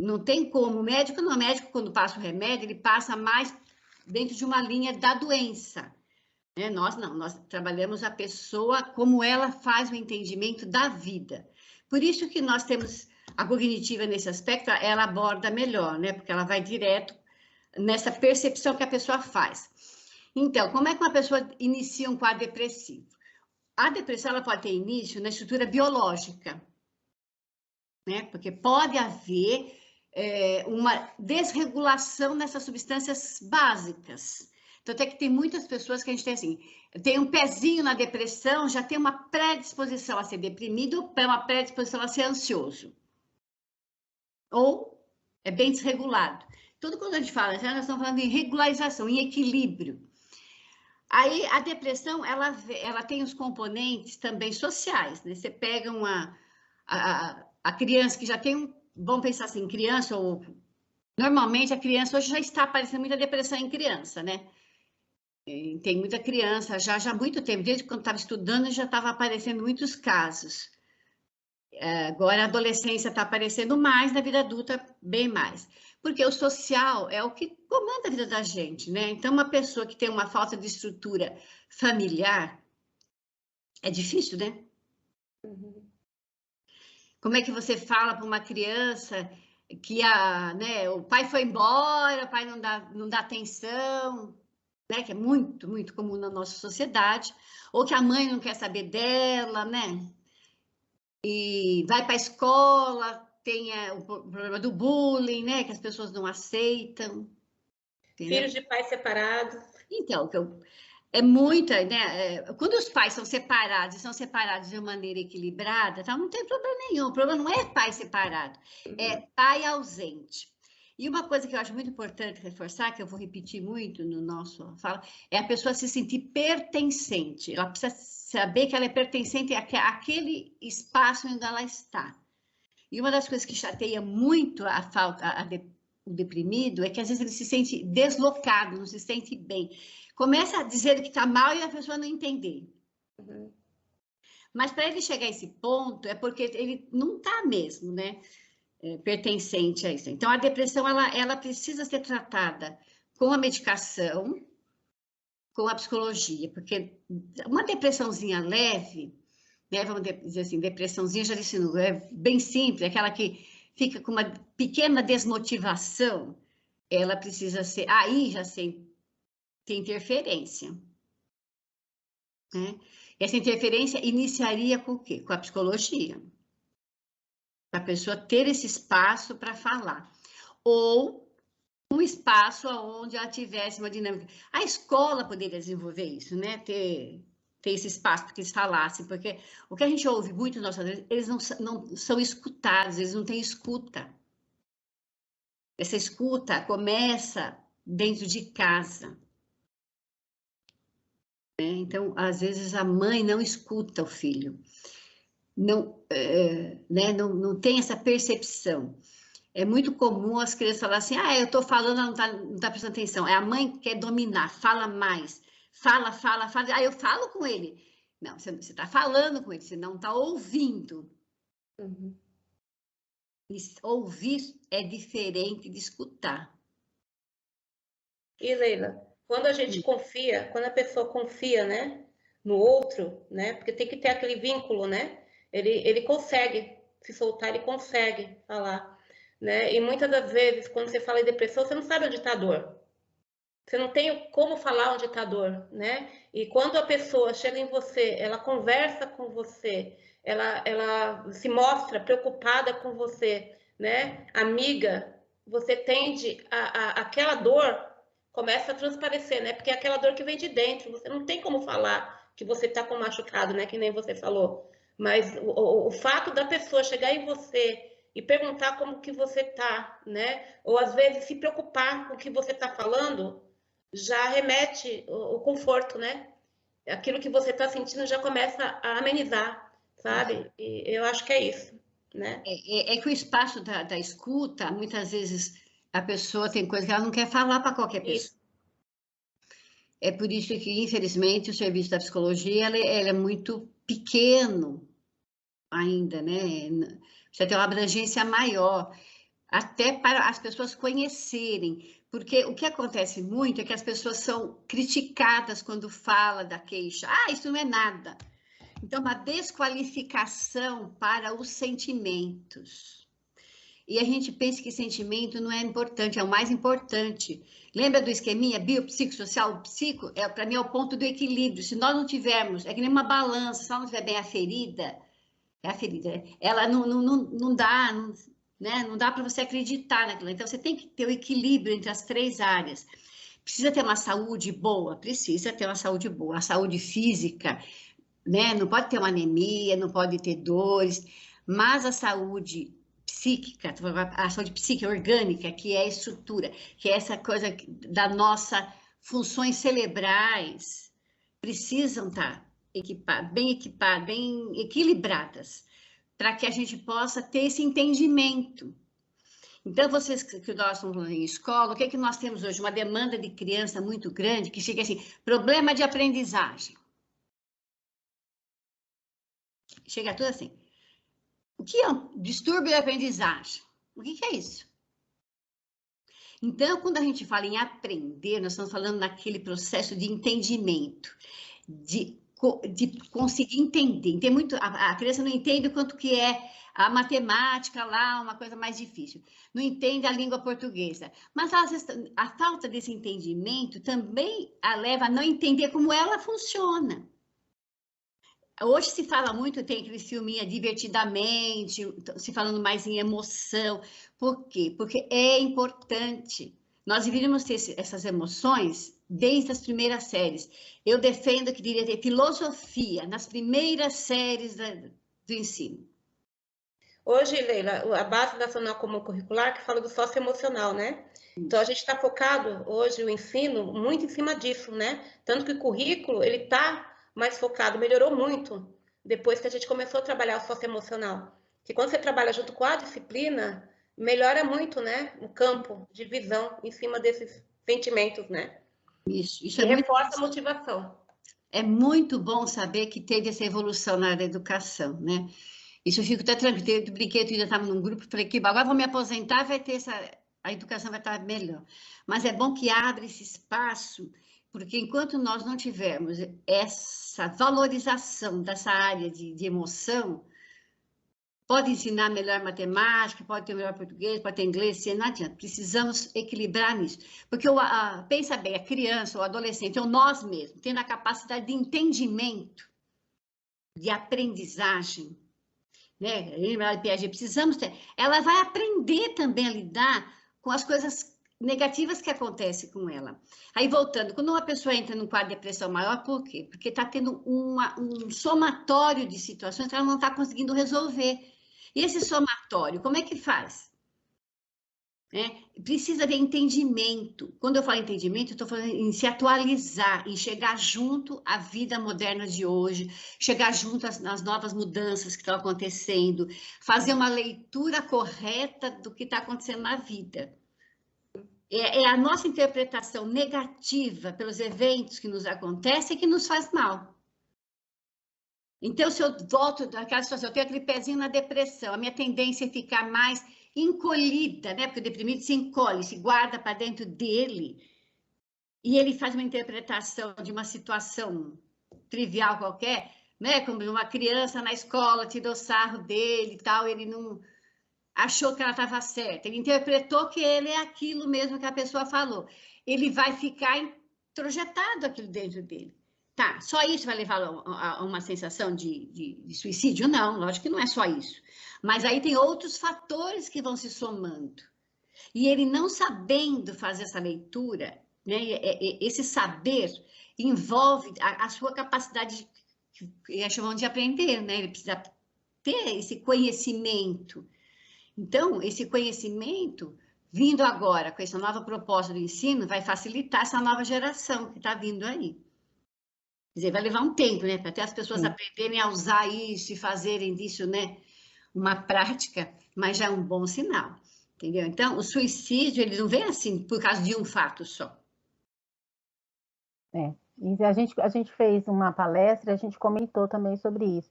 [SPEAKER 10] Não tem como. O médico, quando passa o remédio, ele passa mais dentro de uma linha da doença. Né? Nós não, nós trabalhamos a pessoa como ela faz o entendimento da vida. Por isso que nós temos a cognitiva nesse aspecto, ela aborda melhor, né? Porque ela vai direto nessa percepção que a pessoa faz. Então, como é que uma pessoa inicia um quadro depressivo? A depressão ela pode ter início na estrutura biológica, né? Porque pode haver uma desregulação nessas substâncias básicas. Então, até que tem muitas pessoas que a gente tem assim, tem um pezinho na depressão, já tem uma predisposição a ser deprimido, uma predisposição a ser ansioso. Ou é bem desregulado. Tudo quando a gente fala, já nós estamos falando em regularização, em equilíbrio. Aí, a depressão, ela tem os componentes também sociais, né? Você pega a criança que já tem vamos pensar assim, criança, ou normalmente a criança hoje já está aparecendo muita depressão em criança, né? Tem muita criança, já há muito tempo, desde quando estava estudando, já estava aparecendo muitos casos. Agora a adolescência está aparecendo mais, na vida adulta, bem mais. Porque o social é o que comanda a vida da gente, né? Então, uma pessoa que tem uma falta de estrutura familiar, é difícil, né?
[SPEAKER 6] Uhum.
[SPEAKER 10] Como é que você fala para uma criança que né, o pai foi embora, o pai não dá atenção, né? Que é muito, muito comum na nossa sociedade, ou que a mãe não quer saber dela, né? E vai para a escola, tem o problema do bullying, né? Que as pessoas não aceitam. Entendeu?
[SPEAKER 6] Filhos de pais separados.
[SPEAKER 10] Então, é muita, né? Quando os pais são separados e são separados de uma maneira equilibrada, então não tem problema nenhum. O problema não é pai separado, é pai ausente. E uma coisa que eu acho muito importante reforçar, que eu vou repetir muito no nosso fala, é a pessoa se sentir pertencente. Ela precisa saber que ela é pertencente àquele espaço onde ela está. E uma das coisas que chateia muito o deprimido é que às vezes ele se sente deslocado, não se sente bem. Começa a dizer que está mal e a pessoa não entender.
[SPEAKER 6] Uhum.
[SPEAKER 10] Mas para ele chegar a esse ponto é porque ele não está mesmo, né? Pertencente a isso. Então a depressão ela precisa ser tratada com a medicação, com a psicologia, porque uma depressãozinha leve, né, vamos dizer assim, depressãozinha, já disse, é bem simples, aquela que fica com uma pequena desmotivação, ela precisa ser, aí já tem interferência. Né? Essa interferência iniciaria com o quê? Com a psicologia. Para a pessoa ter esse espaço para falar. Ou um espaço onde ela tivesse uma dinâmica. A escola poderia desenvolver isso, né? Ter esse espaço para que eles falassem, porque o que a gente ouve muito nos nossos adolescentes, eles não são escutados, eles não têm escuta. Essa escuta começa dentro de casa. Né? Então, às vezes, a mãe não escuta o filho, não tem essa percepção. É muito comum as crianças falarem assim, eu estou falando, ela não tá prestando atenção. É a mãe que quer dominar, fala mais. Fala. Eu falo com ele. Não, você está falando com ele, você não está ouvindo.
[SPEAKER 6] Uhum.
[SPEAKER 10] Ouvir é diferente de escutar.
[SPEAKER 6] E, Leila, quando a gente confia, quando a pessoa confia, né, no outro, né, porque tem que ter aquele vínculo, né, ele consegue se soltar, ele consegue falar. Né? E muitas das vezes, quando você fala em depressão, você não sabe onde está a dor. Você não tem como falar onde está a dor, né? E quando a pessoa chega em você, ela conversa com você, ela se mostra preocupada com você, né? Amiga, você tende aquela dor começa a transparecer, né? Porque é aquela dor que vem de dentro. Você não tem como falar que você está com machucado, né? Que nem você falou. Mas o fato da pessoa chegar em você e perguntar como que você tá, né? Ou às vezes se preocupar com o que você tá falando, já remete o conforto, né? Aquilo que você tá sentindo já começa a amenizar, sabe? E eu acho que é isso, né?
[SPEAKER 10] É que o espaço da escuta, muitas vezes a pessoa tem coisa que ela não quer falar para qualquer pessoa. Isso. É por isso que, infelizmente, o serviço da psicologia ele é muito pequeno ainda, né? Precisa ter uma abrangência maior, até para as pessoas conhecerem, porque o que acontece muito é que as pessoas são criticadas quando fala da queixa. Isso não é nada. Então, uma desqualificação para os sentimentos. E a gente pensa que sentimento não é importante, é o mais importante. Lembra do esqueminha biopsicossocial? O psico, para mim, é o ponto do equilíbrio. Se nós não tivermos, é que nem uma balança, se ela não estiver bem aferida, ela não dá, né? Não dá para você acreditar naquilo. Então, você tem que ter o equilíbrio entre as três áreas. Precisa ter uma saúde boa? Precisa ter uma saúde boa. A saúde física, né? Não pode ter uma anemia, não pode ter dores, mas a saúde psíquica, a saúde psíquica orgânica, que é a estrutura, que é essa coisa da nossa funções cerebrais, precisam estar bem equilibradas, para que a gente possa ter esse entendimento. Então, vocês que nós estamos falando em escola, o que é que nós temos hoje? Uma demanda de criança muito grande, que chega assim, problema de aprendizagem. Chega tudo assim. O que é um distúrbio de aprendizagem? O que é isso? Então, quando a gente fala em aprender, nós estamos falando naquele processo de entendimento, de conseguir entender. Tem muito, a criança não entende o quanto que é a matemática lá, uma coisa mais difícil. Não entende a língua portuguesa. Mas a falta desse entendimento também a leva a não entender como ela funciona. Hoje se fala muito, tem aquele filminho Divertidamente, se falando mais em emoção. Por quê? Porque é importante. Nós deveríamos ter essas emoções desde as primeiras séries. Eu defendo que deveria ter filosofia nas primeiras séries do ensino.
[SPEAKER 6] Hoje, Leila, a Base Nacional Comum Curricular que fala do socioemocional, né? Então, a gente está focado hoje, o ensino, muito em cima disso, né? Tanto que o currículo, ele está mais focado, melhorou muito depois que a gente começou a trabalhar o socioemocional. Que quando você trabalha junto com a disciplina, melhora muito, né, o campo de visão em cima desses sentimentos, né?
[SPEAKER 10] Isso
[SPEAKER 6] e reforça a motivação.
[SPEAKER 10] É muito bom saber que teve essa evolução na área da educação, né? Isso eu fico até tranquilo. Eu brinquei, eu já estava num grupo, falei que agora vou me aposentar, vai ter a educação vai estar melhor. Mas é bom que abre esse espaço, porque enquanto nós não tivermos essa valorização dessa área de emoção, pode ensinar melhor matemática, pode ter melhor português, pode ter inglês, não adianta. Precisamos equilibrar nisso. Porque, pensa bem, a criança, o adolescente, ou nós mesmos, tendo a capacidade de entendimento, de aprendizagem, né? Piaget, precisamos ter. Ela vai aprender também a lidar com as coisas negativas que acontecem com ela. Aí, voltando, quando uma pessoa entra num quadro de depressão maior, por quê? Porque está tendo um somatório de situações que ela não está conseguindo resolver. E esse somatório, como é que faz? Precisa de entendimento. Quando eu falo entendimento, eu estou falando em se atualizar, em chegar junto à vida moderna de hoje, chegar junto às novas mudanças que estão acontecendo, fazer uma leitura correta do que está acontecendo na vida. É a nossa interpretação negativa pelos eventos que nos acontecem que nos faz mal. Então, se eu volto daquela situação, eu tenho aquele pezinho na depressão, a minha tendência é ficar mais encolhida, né? Porque o deprimido se encolhe, se guarda para dentro dele, e ele faz uma interpretação de uma situação trivial qualquer, né? Como uma criança na escola tirou sarro dele e tal, ele não achou que ela estava certa, ele interpretou que ele é aquilo mesmo que a pessoa falou. Ele vai ficar introjetado aquilo dentro dele. Tá, só isso vai levar a uma sensação de suicídio? Não, lógico que não é só isso. Mas aí tem outros fatores que vão se somando. E ele não sabendo fazer essa leitura, né, esse saber envolve a sua capacidade, que chamam de aprender, né? Ele precisa ter esse conhecimento. Então, esse conhecimento, vindo agora com essa nova proposta do ensino, vai facilitar essa nova geração que está vindo aí. Quer dizer, vai levar um tempo, né? Para até as pessoas aprenderem a usar isso e fazerem disso, né, uma prática, mas já é um bom sinal, entendeu? Então, o suicídio, ele não vem assim por causa de um fato só.
[SPEAKER 5] E a gente fez uma palestra, a gente comentou também sobre isso.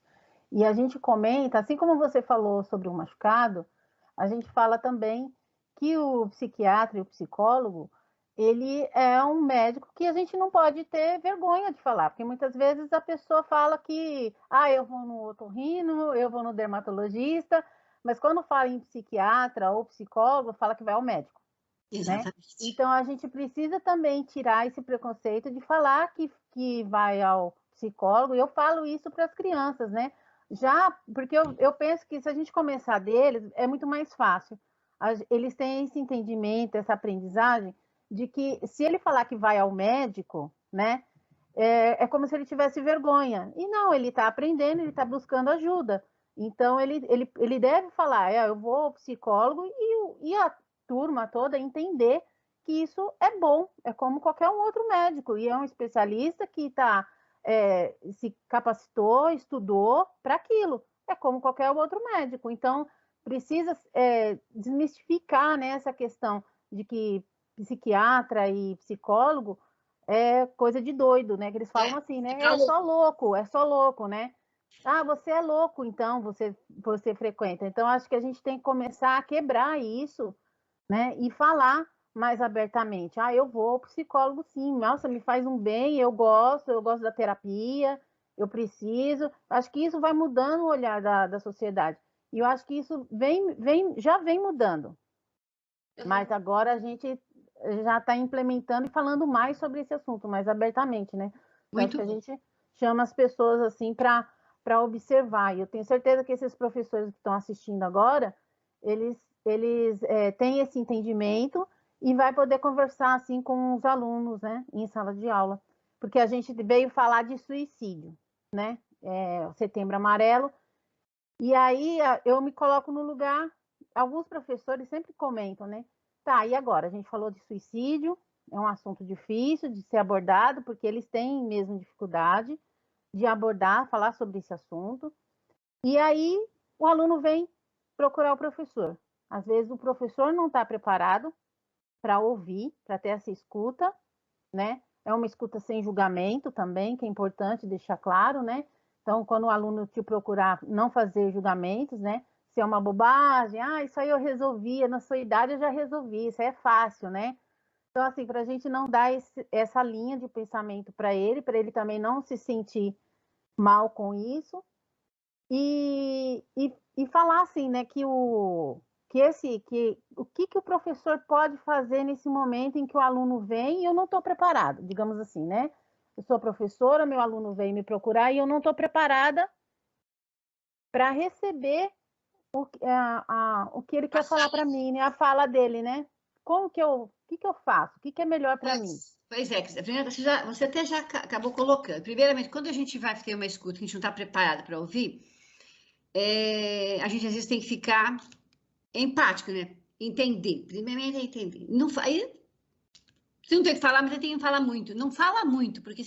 [SPEAKER 5] E a gente comenta, assim como você falou sobre o machucado, a gente fala também que o psiquiatra e o psicólogo, ele é um médico que a gente não pode ter vergonha de falar, porque muitas vezes a pessoa fala que, eu vou no otorrino, eu vou no dermatologista, mas quando fala em psiquiatra ou psicólogo, fala que vai ao médico. Exatamente. Né? Então, a gente precisa também tirar esse preconceito de falar que vai ao psicólogo, e eu falo isso para as crianças, né? Já, porque eu penso que se a gente começar deles, é muito mais fácil. Eles têm esse entendimento, essa aprendizagem, de que se ele falar que vai ao médico, né, é como se ele tivesse vergonha. E não, ele está aprendendo, ele está buscando ajuda. Então, ele deve falar, eu vou ao psicólogo e a turma toda entender que isso é bom, é como qualquer um outro médico, e é um especialista que se capacitou, estudou para aquilo, é como qualquer outro médico. Então, precisa desmistificar, né, essa questão de que psiquiatra e psicólogo é coisa de doido, né? Que eles falam assim, né? É só louco, né? Você é louco, então você frequenta. Então, acho que a gente tem que começar a quebrar isso, né? E falar mais abertamente. Eu vou ao psicólogo, sim. Nossa, me faz um bem, eu gosto da terapia, eu preciso. Acho que isso vai mudando o olhar da sociedade. E eu acho que isso já vem mudando. Mas agora a gente já está implementando e falando mais sobre esse assunto, mais abertamente, né? Então, acho que a gente chama as pessoas assim para observar. E eu tenho certeza que esses professores que estão assistindo agora, eles têm esse entendimento e vai poder conversar assim com os alunos, né, em sala de aula. Porque a gente veio falar de suicídio, né? Setembro Amarelo. E aí eu me coloco no lugar, alguns professores sempre comentam, né? Tá, e agora? A gente falou de suicídio, é um assunto difícil de ser abordado, porque eles têm mesmo dificuldade, de abordar, falar sobre esse assunto. E aí o aluno vem procurar o professor. Às vezes o professor não está preparado para ouvir, para ter essa escuta, né? É uma escuta sem julgamento também, que é importante deixar claro, né? Então, quando o aluno te procurar, não fazer julgamentos, né? Se é uma bobagem, isso aí eu resolvia, na sua idade eu já resolvi, isso aí é fácil, né? Então, assim, para a gente não dar essa linha de pensamento para ele também não se sentir mal com isso, e falar assim, né, que o que o professor pode fazer nesse momento em que o aluno vem e eu não estou preparado, digamos assim, né? Eu sou professora, meu aluno vem me procurar e eu não estou preparada para receber o que ele quer falar para mim, né? A fala dele, né? O que eu faço? O que é melhor para mim?
[SPEAKER 10] Pois é, você até já acabou colocando. Primeiramente, quando a gente vai ter uma escuta que a gente não está preparado para ouvir, a gente às vezes tem que ficar empático, né? Entender. Primeiramente é entender. Não, aí, você não tem que falar, mas você tem que falar muito. Não fala muito, porque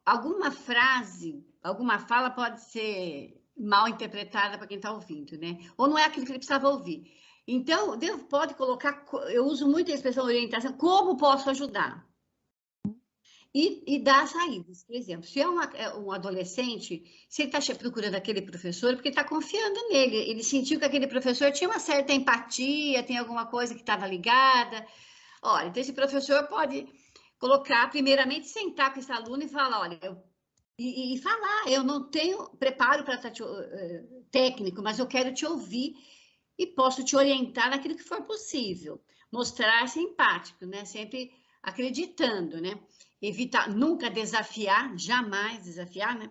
[SPEAKER 10] alguma frase, alguma fala pode ser mal interpretada para quem está ouvindo, né? Ou não é aquilo que ele precisava ouvir. Então, pode colocar, eu uso muito a expressão orientação, como posso ajudar? E dar saídas. Por exemplo, se é um adolescente, se ele está procurando aquele professor, porque está confiando nele, ele sentiu que aquele professor tinha uma certa empatia, tem alguma coisa que estava ligada. Olha, então esse professor pode colocar, primeiramente, sentar com esse aluno e falar, olha, e falar, eu não tenho preparo para técnico, mas eu quero te ouvir e posso te orientar naquilo que for possível. Mostrar-se empático, né? Sempre acreditando, né? Evitar, nunca desafiar, jamais desafiar, né?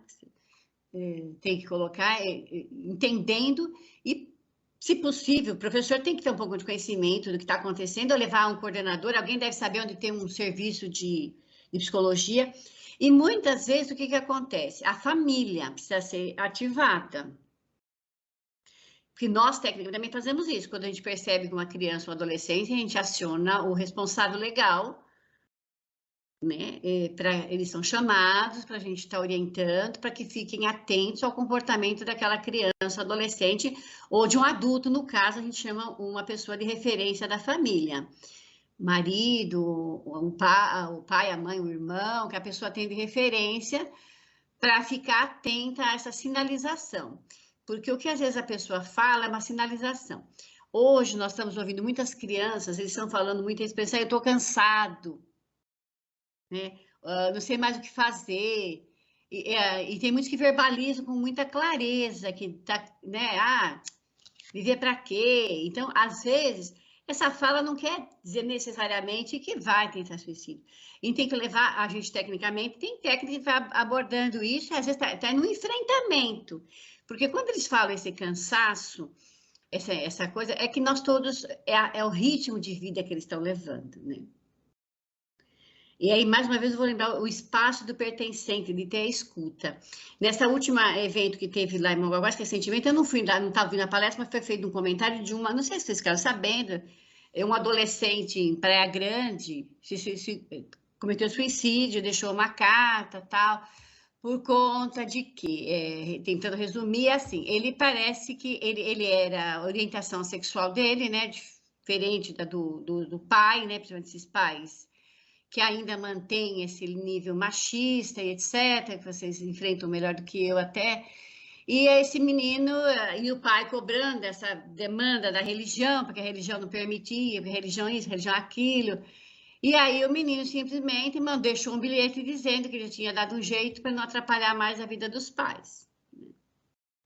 [SPEAKER 10] Tem que colocar, entendendo e, se possível, o professor tem que ter um pouco de conhecimento do que está acontecendo, ou levar um coordenador, alguém deve saber onde tem um serviço de psicologia. E muitas vezes o que acontece? A família precisa ser ativada. Porque nós, técnicos, também fazemos isso. Quando a gente percebe que uma criança ou adolescente, a gente aciona o responsável legal, né? Eles são chamados para a gente estar orientando, para que fiquem atentos ao comportamento daquela criança, adolescente, ou de um adulto, no caso, a gente chama uma pessoa de referência da família. Marido, o pai, a mãe, o irmão, que a pessoa tem de referência, para ficar atenta a essa sinalização. Porque o que às vezes a pessoa fala é uma sinalização. Hoje nós estamos ouvindo muitas crianças, eles estão falando muita expressão, eu estou cansado, né? Não sei mais o que fazer. E tem muitos que verbalizam com muita clareza, que tá, né? Viver para quê? Então, às vezes, essa fala não quer dizer necessariamente que vai tentar suicídio. E tem que levar, a gente tecnicamente, tem técnica que vai abordando isso, e às vezes está no enfrentamento. Porque quando eles falam esse cansaço, essa coisa, é que nós todos, é o ritmo de vida que eles estão levando, né? E aí, mais uma vez, eu vou lembrar o espaço do pertencente, de ter a escuta. Nessa última evento que teve lá em Mongaguá, recentemente, eu não estava vindo à palestra, mas foi feito um comentário de uma, não sei se vocês ficaram sabendo, um adolescente em Praia Grande cometeu suicídio, deixou uma carta, tal, por conta de que, tentando resumir, assim, ele parece que ele era a orientação sexual dele, né, diferente do pai, né, principalmente esses pais, que ainda mantém esse nível machista e etc., que vocês enfrentam melhor do que eu até, e esse menino e o pai cobrando essa demanda da religião, porque a religião não permitia, porque a religião isso, a religião aquilo, e aí o menino simplesmente deixou um bilhete dizendo que ele tinha dado um jeito para não atrapalhar mais a vida dos pais.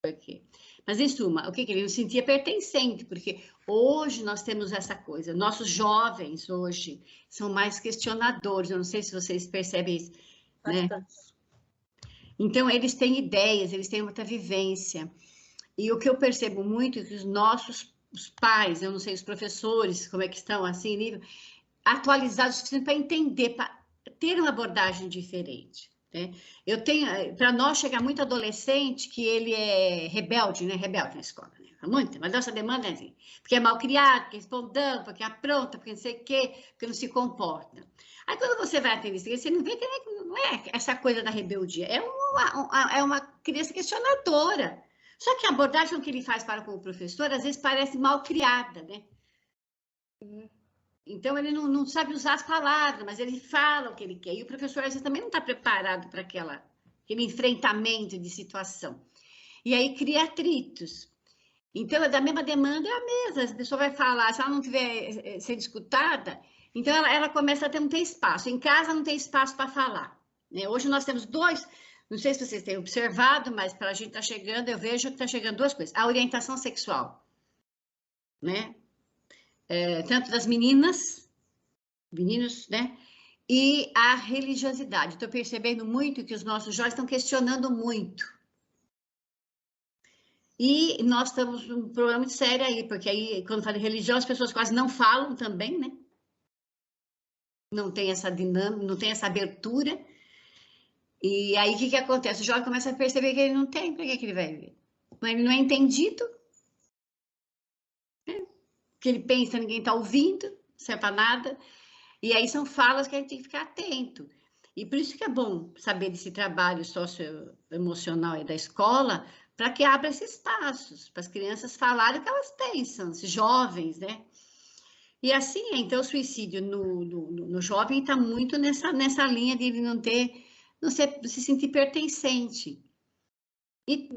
[SPEAKER 10] Por quê? Mas, em suma, o que ele não sentia pertencente, porque hoje nós temos essa coisa, nossos jovens hoje são mais questionadores, eu não sei se vocês percebem isso, né? Então, eles têm ideias, eles têm muita vivência, e o que eu percebo muito é que os pais, eu não sei, os professores, como é que estão, assim, nível, atualizados o suficiente para entender, para ter uma abordagem diferente. Né? Para nós chega muito adolescente que ele é rebelde, né? Rebelde na escola, né? Mas nossa demanda é assim, porque é mal criado, porque é espondão, porque apronta, porque não sei o quê, porque não se comporta. Aí quando você vai atender isso, você não vê que não é essa coisa da rebeldia, é uma criança questionadora. Só que a abordagem que ele faz para com o professor, às vezes parece mal criada, né? Então, ele não sabe usar as palavras, mas ele fala o que ele quer. E o professor, às vezes, também não está preparado para aquele enfrentamento de situação. E aí cria atritos. Então, da mesma demanda é a mesma. A pessoa vai falar, se ela não tiver sendo escutada, então ela começa a não ter espaço. Em casa não tem espaço para falar. Né? Hoje nós temos dois, não sei se vocês têm observado, mas para a gente está chegando, eu vejo que está chegando duas coisas. A orientação sexual, né? Tanto das meninos, né? E a religiosidade. Estou percebendo muito que os nossos jovens estão questionando muito. E nós estamos num problema muito sério aí, porque aí, quando falo em religião, as pessoas quase não falam também, né? Não tem essa dinâmica, não tem essa abertura. E aí, o que acontece? O jovem começa a perceber que ele não tem, para que ele vai ver? Ele não é entendido. Que ele pensa, ninguém está ouvindo, não serve para nada. E aí são falas que a gente tem que ficar atento. E por isso que é bom saber desse trabalho socioemocional da escola, para que abra esses espaços, para as crianças falarem o que elas pensam, os jovens, né? E assim, então, o suicídio no jovem está muito nessa linha de ele não se sentir pertencente. E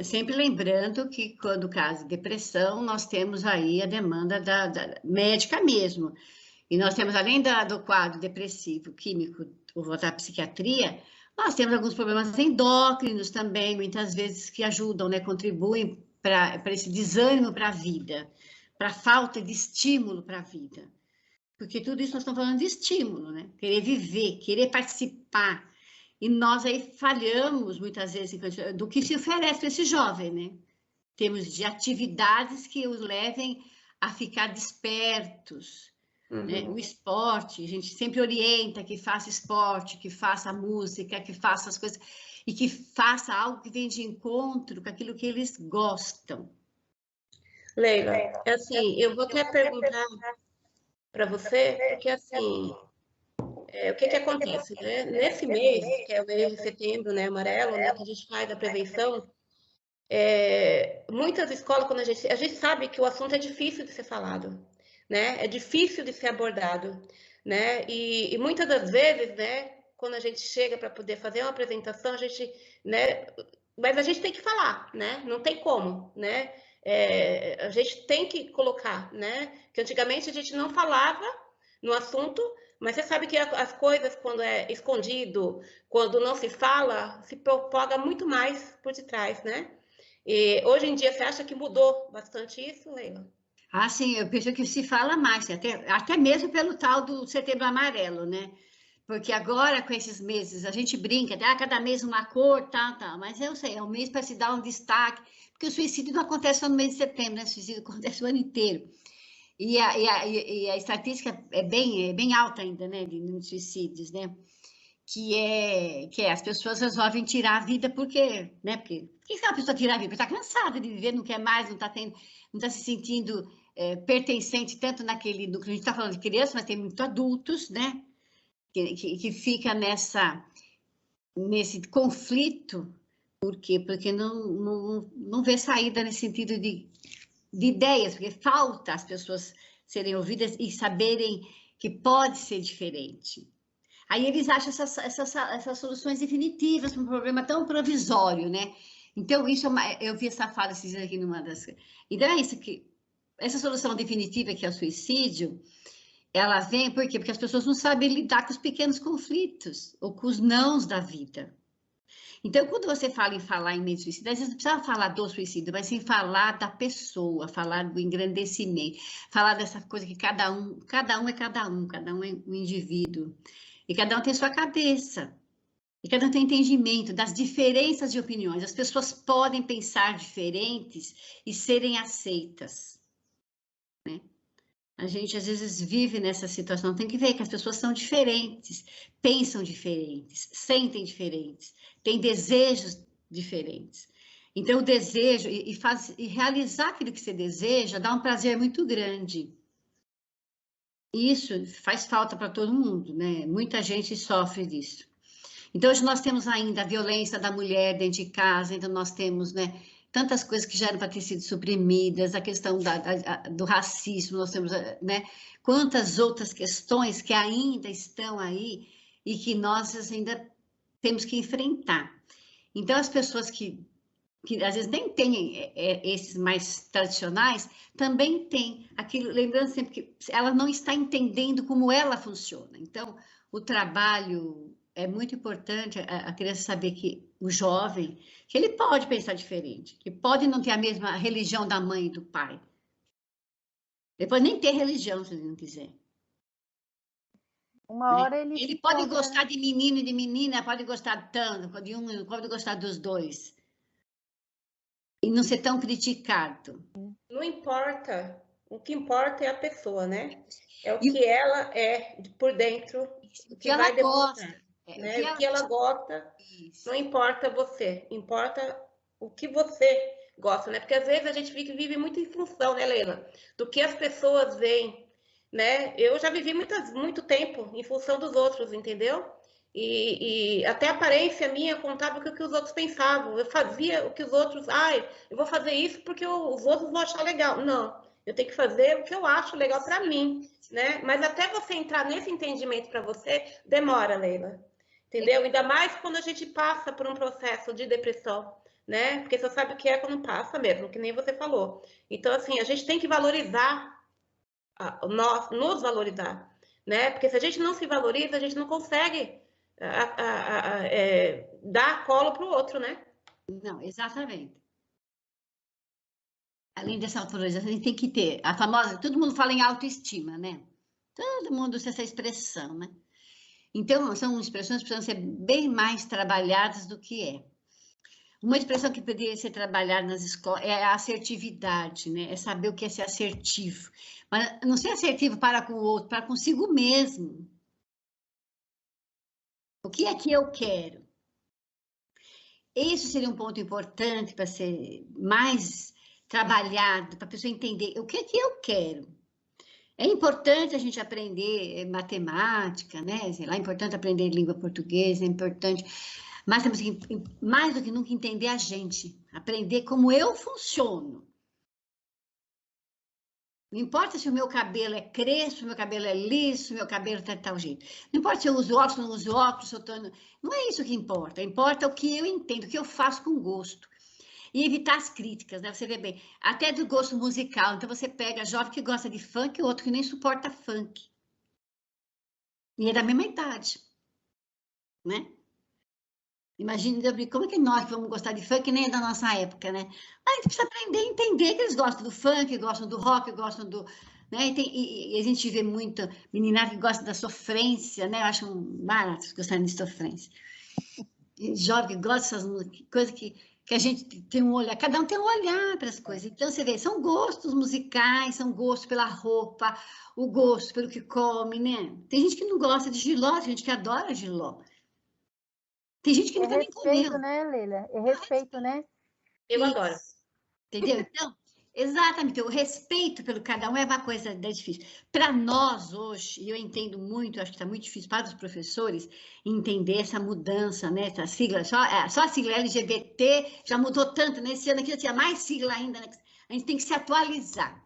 [SPEAKER 10] sempre lembrando que, quando caso de depressão, nós temos aí a demanda da médica mesmo. E nós temos, além do quadro depressivo, químico, ou da psiquiatria, nós temos alguns problemas endócrinos também, muitas vezes, que ajudam, né, contribuem para esse desânimo para a vida, para a falta de estímulo para a vida. Porque tudo isso nós estamos falando de estímulo, né? Querer viver, querer participar. E nós aí falhamos, muitas vezes, do que se oferece para esse jovem, né? Temos de atividades que os levem a ficar despertos. Né? O esporte, a gente sempre orienta que faça esporte, que faça música, que faça as coisas, e que faça algo que venha de encontro com aquilo que eles gostam.
[SPEAKER 6] Leila, assim, eu vou até perguntar para você, porque assim, o que acontece, né? Nesse mês, que é o mês de setembro, né, amarelo, né, que a gente faz a prevenção, muitas escolas, quando a gente sabe que o assunto é difícil de ser falado, né? É difícil de ser abordado, né? E muitas das vezes, né, quando a gente chega para poder fazer uma apresentação, a gente, né, mas a gente tem que falar, né? Não tem como, né? A gente tem que colocar, né? Que antigamente a gente não falava no assunto, mas você sabe que as coisas, quando é escondido, quando não se fala, se propaga muito mais por detrás, né? E hoje em dia, você acha que mudou bastante isso, Leila?
[SPEAKER 10] Ah, sim, eu penso que se fala mais, até mesmo pelo tal do Setembro Amarelo, né? Porque agora, com esses meses, a gente brinca, cada mês uma cor, tal, mas eu sei, é um mês para se dar um destaque, porque o suicídio não acontece só no mês de setembro, né? O suicídio acontece o ano inteiro. E a estatística é bem alta ainda, né, de suicídios, né? Que é as pessoas resolvem tirar a vida porque, né? Porque por que a pessoa tira a vida? Porque está cansada de viver, não quer mais, não está se sentindo pertencente tanto naquele, no que a gente está falando de criança, mas tem muitos adultos, né? Que fica nesse conflito. Por quê? Porque não vê saída nesse sentido de ideias, porque falta as pessoas serem ouvidas e saberem que pode ser diferente. Aí eles acham essas soluções definitivas para um problema tão provisório, né? Então, isso eu vi essa fala esses dias aqui numa das... Então, é isso que... Essa solução definitiva, que é o suicídio, ela vem por quê? Porque as pessoas não sabem lidar com os pequenos conflitos ou com os nãos da vida. Então, quando você fala em meio de suicídio, às vezes não precisa falar do suicídio, mas sim falar da pessoa, falar do engrandecimento, falar dessa coisa que cada um é cada um é um indivíduo. E cada um tem sua cabeça. E cada um tem entendimento das diferenças de opiniões. As pessoas podem pensar diferentes e serem aceitas. Né? A gente, às vezes, vive nessa situação. Tem que ver que as pessoas são diferentes, pensam diferentes, sentem diferentes, têm desejos diferentes. Então, o desejo e realizar aquilo que você deseja dá um prazer muito grande. E isso faz falta para todo mundo, né? Muita gente sofre disso. Então, hoje nós temos ainda a violência da mulher dentro de casa, então nós temos, né, tantas coisas que já eram para ter sido suprimidas, a questão do racismo, nós temos, né, quantas outras questões que ainda estão aí e que nós ainda temos que enfrentar. Então, as pessoas que às vezes nem têm esses mais tradicionais, também têm aquilo, lembrando sempre que ela não está entendendo como ela funciona. Então, o trabalho é muito importante, a criança saber que o jovem, que ele pode pensar diferente, que pode não ter a mesma religião da mãe e do pai. Depois nem ter religião, se ele não quiser.
[SPEAKER 5] Uma hora
[SPEAKER 10] ele pode gostar de menino e de menina, pode gostar tanto de um, pode gostar dos dois. E não ser tão criticado.
[SPEAKER 6] Não importa. O que importa é a pessoa, né? É o que ela é por dentro, o que vai demonstrar. Né? O que ela gosta, não importa você, importa o que você gosta, né? Porque às vezes a gente vive muito em função, né, Leila? Do que as pessoas veem, né? Eu já vivi muito tempo em função dos outros, entendeu? E até a aparência minha contava o que os outros pensavam. Eu fazia o que os outros... eu vou fazer isso porque os outros vão achar legal. Não, eu tenho que fazer o que eu acho legal para mim, né? Mas até você entrar nesse entendimento para você, demora, Leila. Entendeu? Ainda mais quando a gente passa por um processo de depressão, né? Porque você sabe o que é quando passa mesmo, que nem você falou. Então, assim, a gente tem que valorizar, nos valorizar, né? Porque se a gente não se valoriza, a gente não consegue... dar colo para o outro, né?
[SPEAKER 10] Não, exatamente. Além dessa autorização, a gente tem que ter a famosa... Todo mundo fala em autoestima, né? Todo mundo usa essa expressão, né? Então, são expressões que precisam ser bem mais trabalhadas do que é. Uma expressão que poderia ser trabalhada nas escolas é a assertividade, né? É saber o que é ser assertivo. Mas não ser assertivo para com o outro, para consigo mesmo. O que é que eu quero? Isso seria um ponto importante para ser mais trabalhado, para a pessoa entender o que é que eu quero. É importante a gente aprender matemática, né? Sei lá, é importante aprender língua portuguesa, é importante... Mas temos que, mais do que nunca, entender a gente, aprender como eu funciono. Não importa se o meu cabelo é crespo, se o meu cabelo é liso, se o meu cabelo está de tal jeito. Não importa se eu uso óculos, não uso óculos, se eu tô... Não é isso que importa. Importa o que eu entendo, o que eu faço com gosto. E evitar as críticas, né? Você vê bem, até do gosto musical. Então, você pega jovem que gosta de funk e outro que nem suporta funk. E é da mesma idade, né? Imagina, como é que nós vamos gostar de funk, nem é da nossa época, né? A gente precisa aprender a entender que eles gostam do funk, gostam do rock, gostam do... Né? E a gente vê muito meninada que gosta da sofrência, né? Eu acho um barato gostar de sofrência. E jovem que gosta dessas coisas que a gente tem um olhar, cada um tem um olhar para as coisas. Então, você vê, são gostos musicais, são gostos pela roupa, o gosto pelo que come, né? Tem gente que não gosta de jiló, tem gente que adora jiló. Tem gente que nunca nem comeu.
[SPEAKER 5] É respeito, né, Leila? É respeito, né?
[SPEAKER 6] Eu adoro.
[SPEAKER 10] Entendeu? Então, exatamente, o respeito pelo cada um é uma coisa difícil. Para nós, hoje, e eu entendo muito, acho que está muito difícil para os professores entender essa mudança, né? Essa sigla, só a sigla LGBT já mudou tanto, né? Esse ano aqui já tinha mais sigla ainda, né? A gente tem que se atualizar.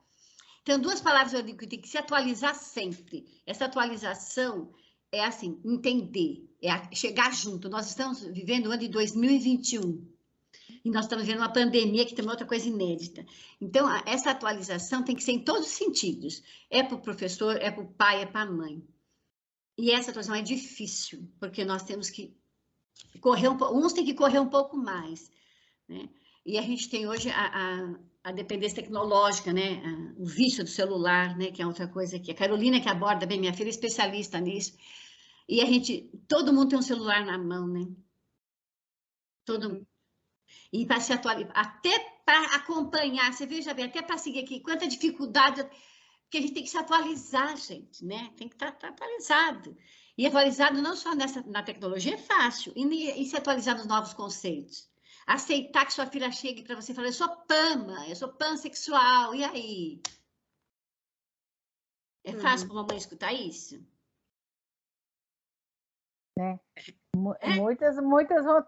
[SPEAKER 10] Então, duas palavras eu digo que tem que se atualizar sempre. Essa atualização é assim, entender, chegar junto. Nós estamos vivendo o ano de 2021 e nós estamos vivendo uma pandemia que tem uma outra coisa inédita. Então, essa atualização tem que ser em todos os sentidos. É para o professor, é para o pai, é para a mãe. E essa atualização é difícil, porque nós temos que correr uns têm que correr um pouco mais, né? E a gente tem hoje a dependência tecnológica, né? O vício do celular, né? Que é outra coisa que a Carolina que aborda bem, minha filha é especialista nisso. E todo mundo tem um celular na mão, né? Todo mundo. E para se atualizar, até para acompanhar, você veja bem, até para seguir aqui, quanta dificuldade, porque a gente tem que se atualizar, gente, né? Tem que estar atualizado. E atualizado não só na tecnologia é fácil, e se atualizar nos novos conceitos. aceitar que sua filha chegue para você e fale, eu sou mãe, eu sou pansexual, e aí? É fácil para uma mãe escutar isso?
[SPEAKER 5] Né? Muitas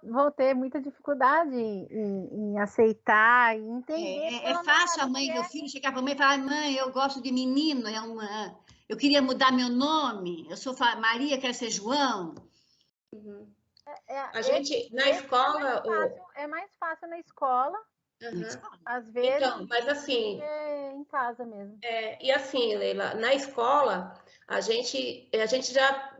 [SPEAKER 5] vão ter muita dificuldade em aceitar e entender.
[SPEAKER 10] É fácil a mãe do filho chegar para a mãe e falar, mãe, eu gosto de menino, eu queria mudar meu nome, eu sou Maria, quero ser João.
[SPEAKER 6] A gente, na escola...
[SPEAKER 5] É mais fácil na escola, às vezes,
[SPEAKER 6] então, mas assim,
[SPEAKER 5] em casa mesmo.
[SPEAKER 6] E assim, Leila, na escola, a gente já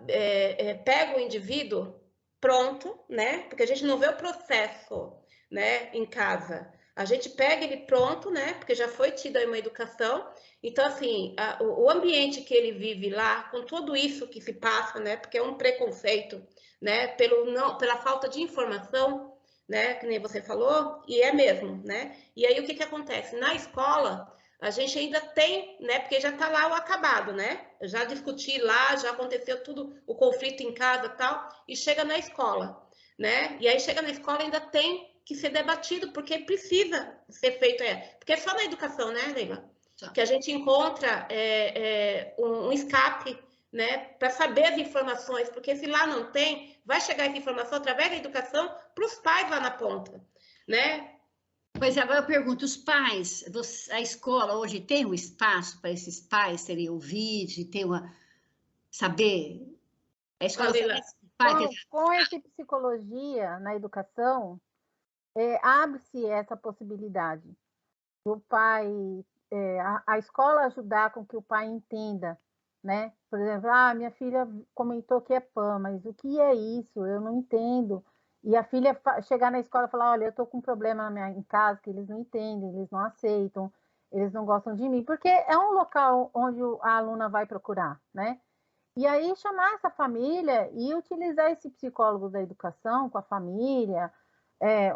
[SPEAKER 6] pega o indivíduo pronto, né? Porque a gente não vê o processo, né, em casa. A gente pega ele pronto, né? Porque já foi tido aí uma educação. Então, assim, o ambiente que ele vive lá, com tudo isso que se passa, né? Porque é um preconceito, né? Pela falta de informação, né? Que nem você falou, e é mesmo, né? E aí o que acontece? Na escola, a gente ainda tem, né? Porque já está lá o acabado, né? Eu já discuti lá, já aconteceu tudo, o conflito em casa e tal, e chega na escola, né? E aí chega na escola ainda tem que ser debatido, porque precisa ser feito, porque é só na educação, né, Leila? Que a gente encontra um escape, né, para saber as informações, porque se lá não tem, vai chegar essa informação através da educação para os pais lá na ponta, né?
[SPEAKER 10] Pois agora eu pergunto, os pais, a escola hoje tem um espaço para esses pais terem ouvido e ter saber? A escola
[SPEAKER 5] com essa psicologia na educação, abre-se essa possibilidade do pai, a escola ajudar com que o pai entenda, né? Por exemplo, minha filha comentou que é PAN, mas o que é isso? Eu não entendo. E a filha chegar na escola e falar, olha, eu estou com um problema em casa que eles não entendem, eles não aceitam, eles não gostam de mim, porque é um local onde a aluna vai procurar, né? E aí chamar essa família e utilizar esse psicólogo da educação com a família,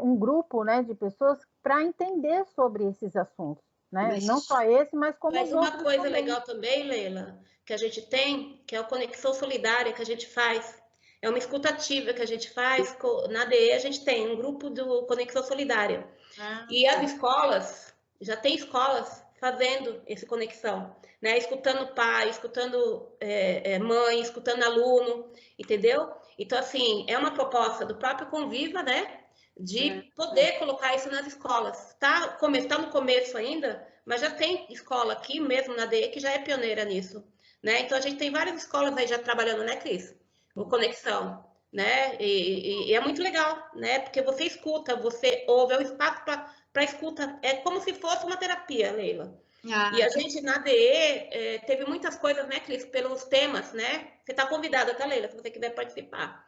[SPEAKER 5] um grupo, né, de pessoas para entender sobre esses assuntos, né? Não só esse, mas como os outros.
[SPEAKER 6] Mas uma coisa legal também, Leila, que a gente tem, que é a conexão solidária que a gente faz, é uma escutativa que a gente faz, na ADE a gente tem um grupo do Conexão Solidária. E as escolas, já tem escolas fazendo essa conexão, né? Escutando pai, escutando mãe, escutando aluno, entendeu? Então, assim, é uma proposta do próprio Conviva, né? De poder colocar isso nas escolas. Tá no começo ainda, mas já tem escola aqui mesmo na ADE que já é pioneira nisso, né? Então, a gente tem várias escolas aí já trabalhando, né, Cris? Com conexão, né? E é muito legal, né? Porque você escuta, você ouve, é um espaço para escuta. É como se fosse uma terapia, Leila. E a gente, na ADE, teve muitas coisas, né, Cris, pelos temas, né? Você está convidada, tá, Leila, se você quiser participar.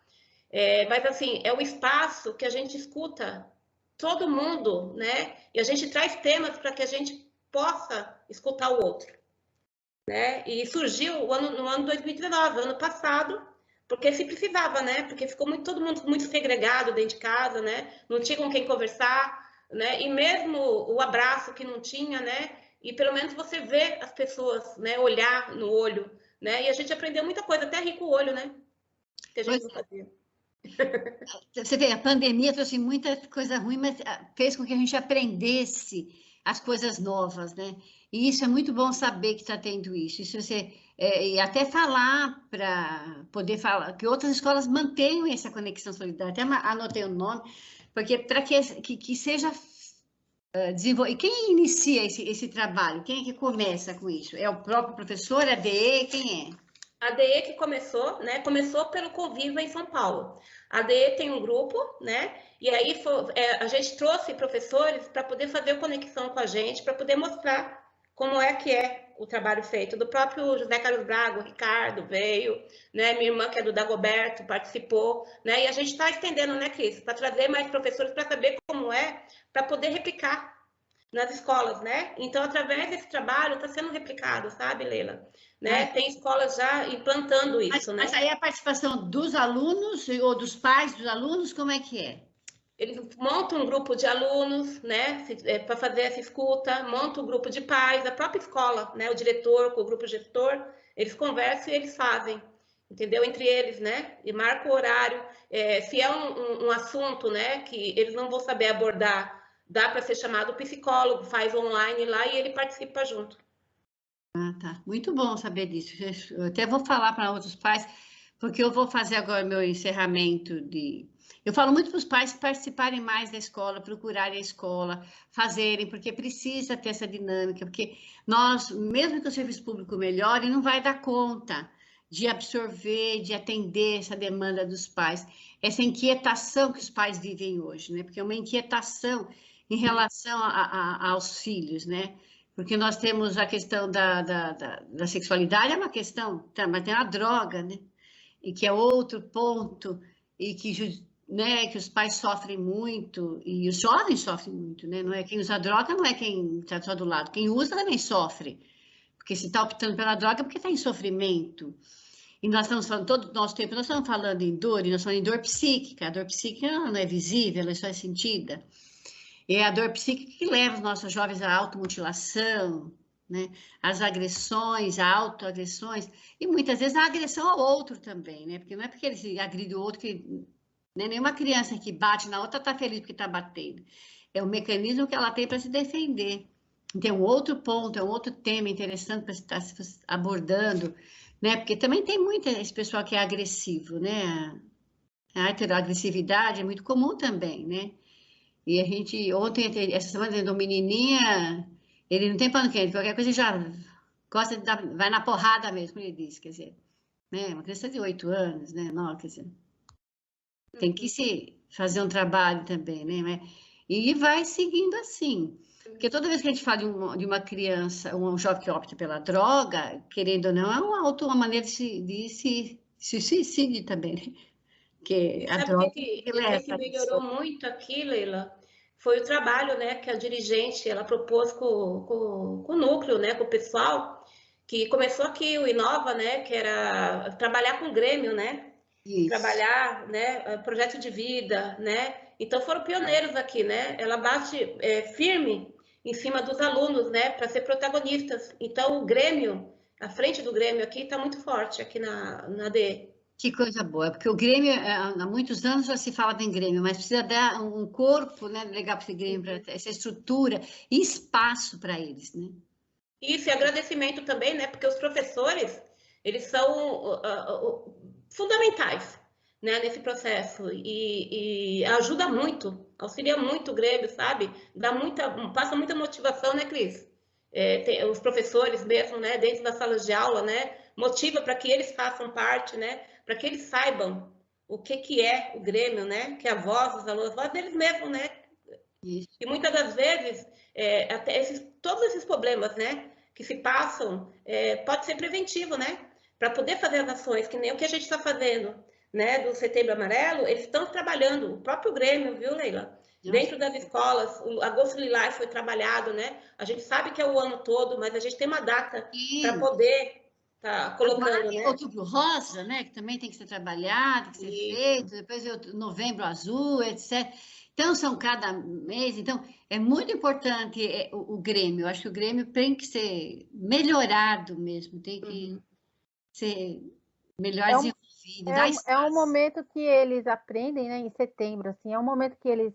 [SPEAKER 6] Mas, assim, é um espaço que a gente escuta todo mundo, né? E a gente traz temas para que a gente possa escutar o outro, né? E surgiu no ano 2019, ano passado, porque se precisava, né? Porque ficou todo mundo muito segregado dentro de casa, né? Não tinha com quem conversar, né? E mesmo o abraço que não tinha, né? E pelo menos você vê as pessoas, né? Olhar no olho, né? E a gente aprendeu muita coisa, até rir com o olho, né? Que a gente não fazia.
[SPEAKER 10] Você vê, a pandemia trouxe muita coisa ruim, mas fez com que a gente aprendesse as coisas novas, né? E isso é muito bom saber que está tendo isso. Isso você e até falar para poder falar que outras escolas mantenham essa conexão solidária. Até anotei o nome, porque para que seja desenvolvido. E quem inicia esse trabalho? Quem é que começa com isso? É o próprio professor, a ADE? Quem é?
[SPEAKER 6] A ADE que começou, né? Começou pelo Conviva em São Paulo. A ADE tem um grupo, né? E aí a gente trouxe professores para poder fazer conexão com a gente, para poder mostrar como é que é o trabalho feito. Do próprio José Carlos Braga, o Ricardo veio, né? Minha irmã, que é do Dagoberto, participou, né? E a gente está estendendo, né, Cris? Para trazer mais professores para saber como é, para poder replicar nas escolas, né? Então, através desse trabalho, está sendo replicado, sabe, Leila? Né? Tem escolas já implantando isso,
[SPEAKER 10] mas aí a participação dos alunos ou dos pais dos alunos, como é que é?
[SPEAKER 6] Eles montam um grupo de alunos, né, para fazer essa escuta, montam um grupo de pais, a própria escola, né, o diretor com o grupo gestor, eles conversam e eles fazem. entendeu? Entre eles, né? E marca o horário. Se é um assunto, né, que eles não vão saber abordar, dá para ser chamado psicólogo, faz online lá e ele participa junto.
[SPEAKER 10] Ah, tá. Muito bom saber disso. Eu até vou falar para outros pais, porque eu vou fazer agora meu encerramento de. Eu falo muito para os pais participarem mais da escola, procurarem a escola, fazerem, porque precisa ter essa dinâmica, porque nós, mesmo que o serviço público melhore, não vai dar conta de absorver, de atender essa demanda dos pais, essa inquietação que os pais vivem hoje, né? Porque é uma inquietação em relação aos filhos, né? Porque nós temos a questão da sexualidade, é uma questão, mas tem a droga, né? E que é outro ponto, e que, né, que os pais sofrem muito, e os jovens sofrem muito, né? Não é quem usa droga, não é quem está só do lado. Quem usa também sofre. Porque se está optando pela droga, é porque está em sofrimento. E nós estamos falando, todo o nosso tempo, nós estamos falando em dor, e nós estamos em dor psíquica. A dor psíquica não é visível, ela só é sentida. É a dor psíquica que leva os nossos jovens à automutilação, né? Às agressões, a autoagressões, e muitas vezes a agressão ao outro também, né? Porque não é porque ele se agride o outro que, né? Nenhuma criança que bate na outra está feliz porque está batendo. É o mecanismo que ela tem para se defender. Tem um outro ponto, é um outro tema interessante para estar abordando, né? Porque também tem muito esse pessoal que é agressivo, né? A heteroagressividade é muito comum também, né? E a gente, ontem, essa semana, tendo uma menininha, ele não tem pano quente, qualquer coisa já gosta de dar, vai na porrada mesmo, ele disse, quer dizer, né? Uma criança de 8 anos, né? Não, quer dizer, tem que se fazer um trabalho também, né? E vai seguindo assim. Porque toda vez que a gente fala de uma criança, um jovem que opta pela droga, querendo ou não, é uma maneira de se suicídio também, né? Que a
[SPEAKER 6] Sabe
[SPEAKER 10] droga
[SPEAKER 6] o que melhorou muito aqui, Leila? Foi o trabalho, né, que a dirigente ela propôs com o núcleo, né, com o pessoal, que começou aqui o Inova, né, que era trabalhar com o Grêmio, né?
[SPEAKER 10] Isso.
[SPEAKER 6] Trabalhar, né, projeto de vida, né? Então foram pioneiros aqui, né? Ela bate firme em cima dos alunos, né, para ser protagonistas. Então o Grêmio, a frente do Grêmio aqui está muito forte aqui na ADE.
[SPEAKER 10] Que coisa boa, porque o Grêmio, há muitos anos já se fala em Grêmio, mas precisa dar um corpo, né, legal para esse Grêmio, para essa estrutura e espaço para eles, né?
[SPEAKER 6] Isso, e agradecimento também, né, porque os professores, eles são fundamentais, né, nesse processo e ajuda muito, auxilia muito o Grêmio, sabe? Passa muita motivação, né, Cris? Os professores mesmo, né, dentro das salas de aula, né, motiva para que eles façam parte, né, para que eles saibam o que é o Grêmio, né, que é a voz dos alunos, a voz deles mesmo, né?
[SPEAKER 10] Isso.
[SPEAKER 6] E muitas das vezes, até todos esses problemas, né, que se passam, pode ser preventivo, né? Para poder fazer as ações, que nem o que a gente está fazendo, né, do Setembro Amarelo, eles estão trabalhando, o próprio Grêmio, viu, Leila? Dentro das escolas, o Agosto Lilás foi trabalhado, né? A gente sabe que é o ano todo, mas a gente tem uma data para poder estar colocando, né?
[SPEAKER 10] Outubro Rosa, né? Que também tem que ser trabalhado, tem que ser feito, depois Novembro Azul, etc. Então, são cada mês. Então, é muito importante o Grêmio. Eu acho que o Grêmio tem que ser melhorado mesmo, tem que ser melhor desenvolvido.
[SPEAKER 5] É um momento que eles aprendem, né, em setembro, assim, é um momento que eles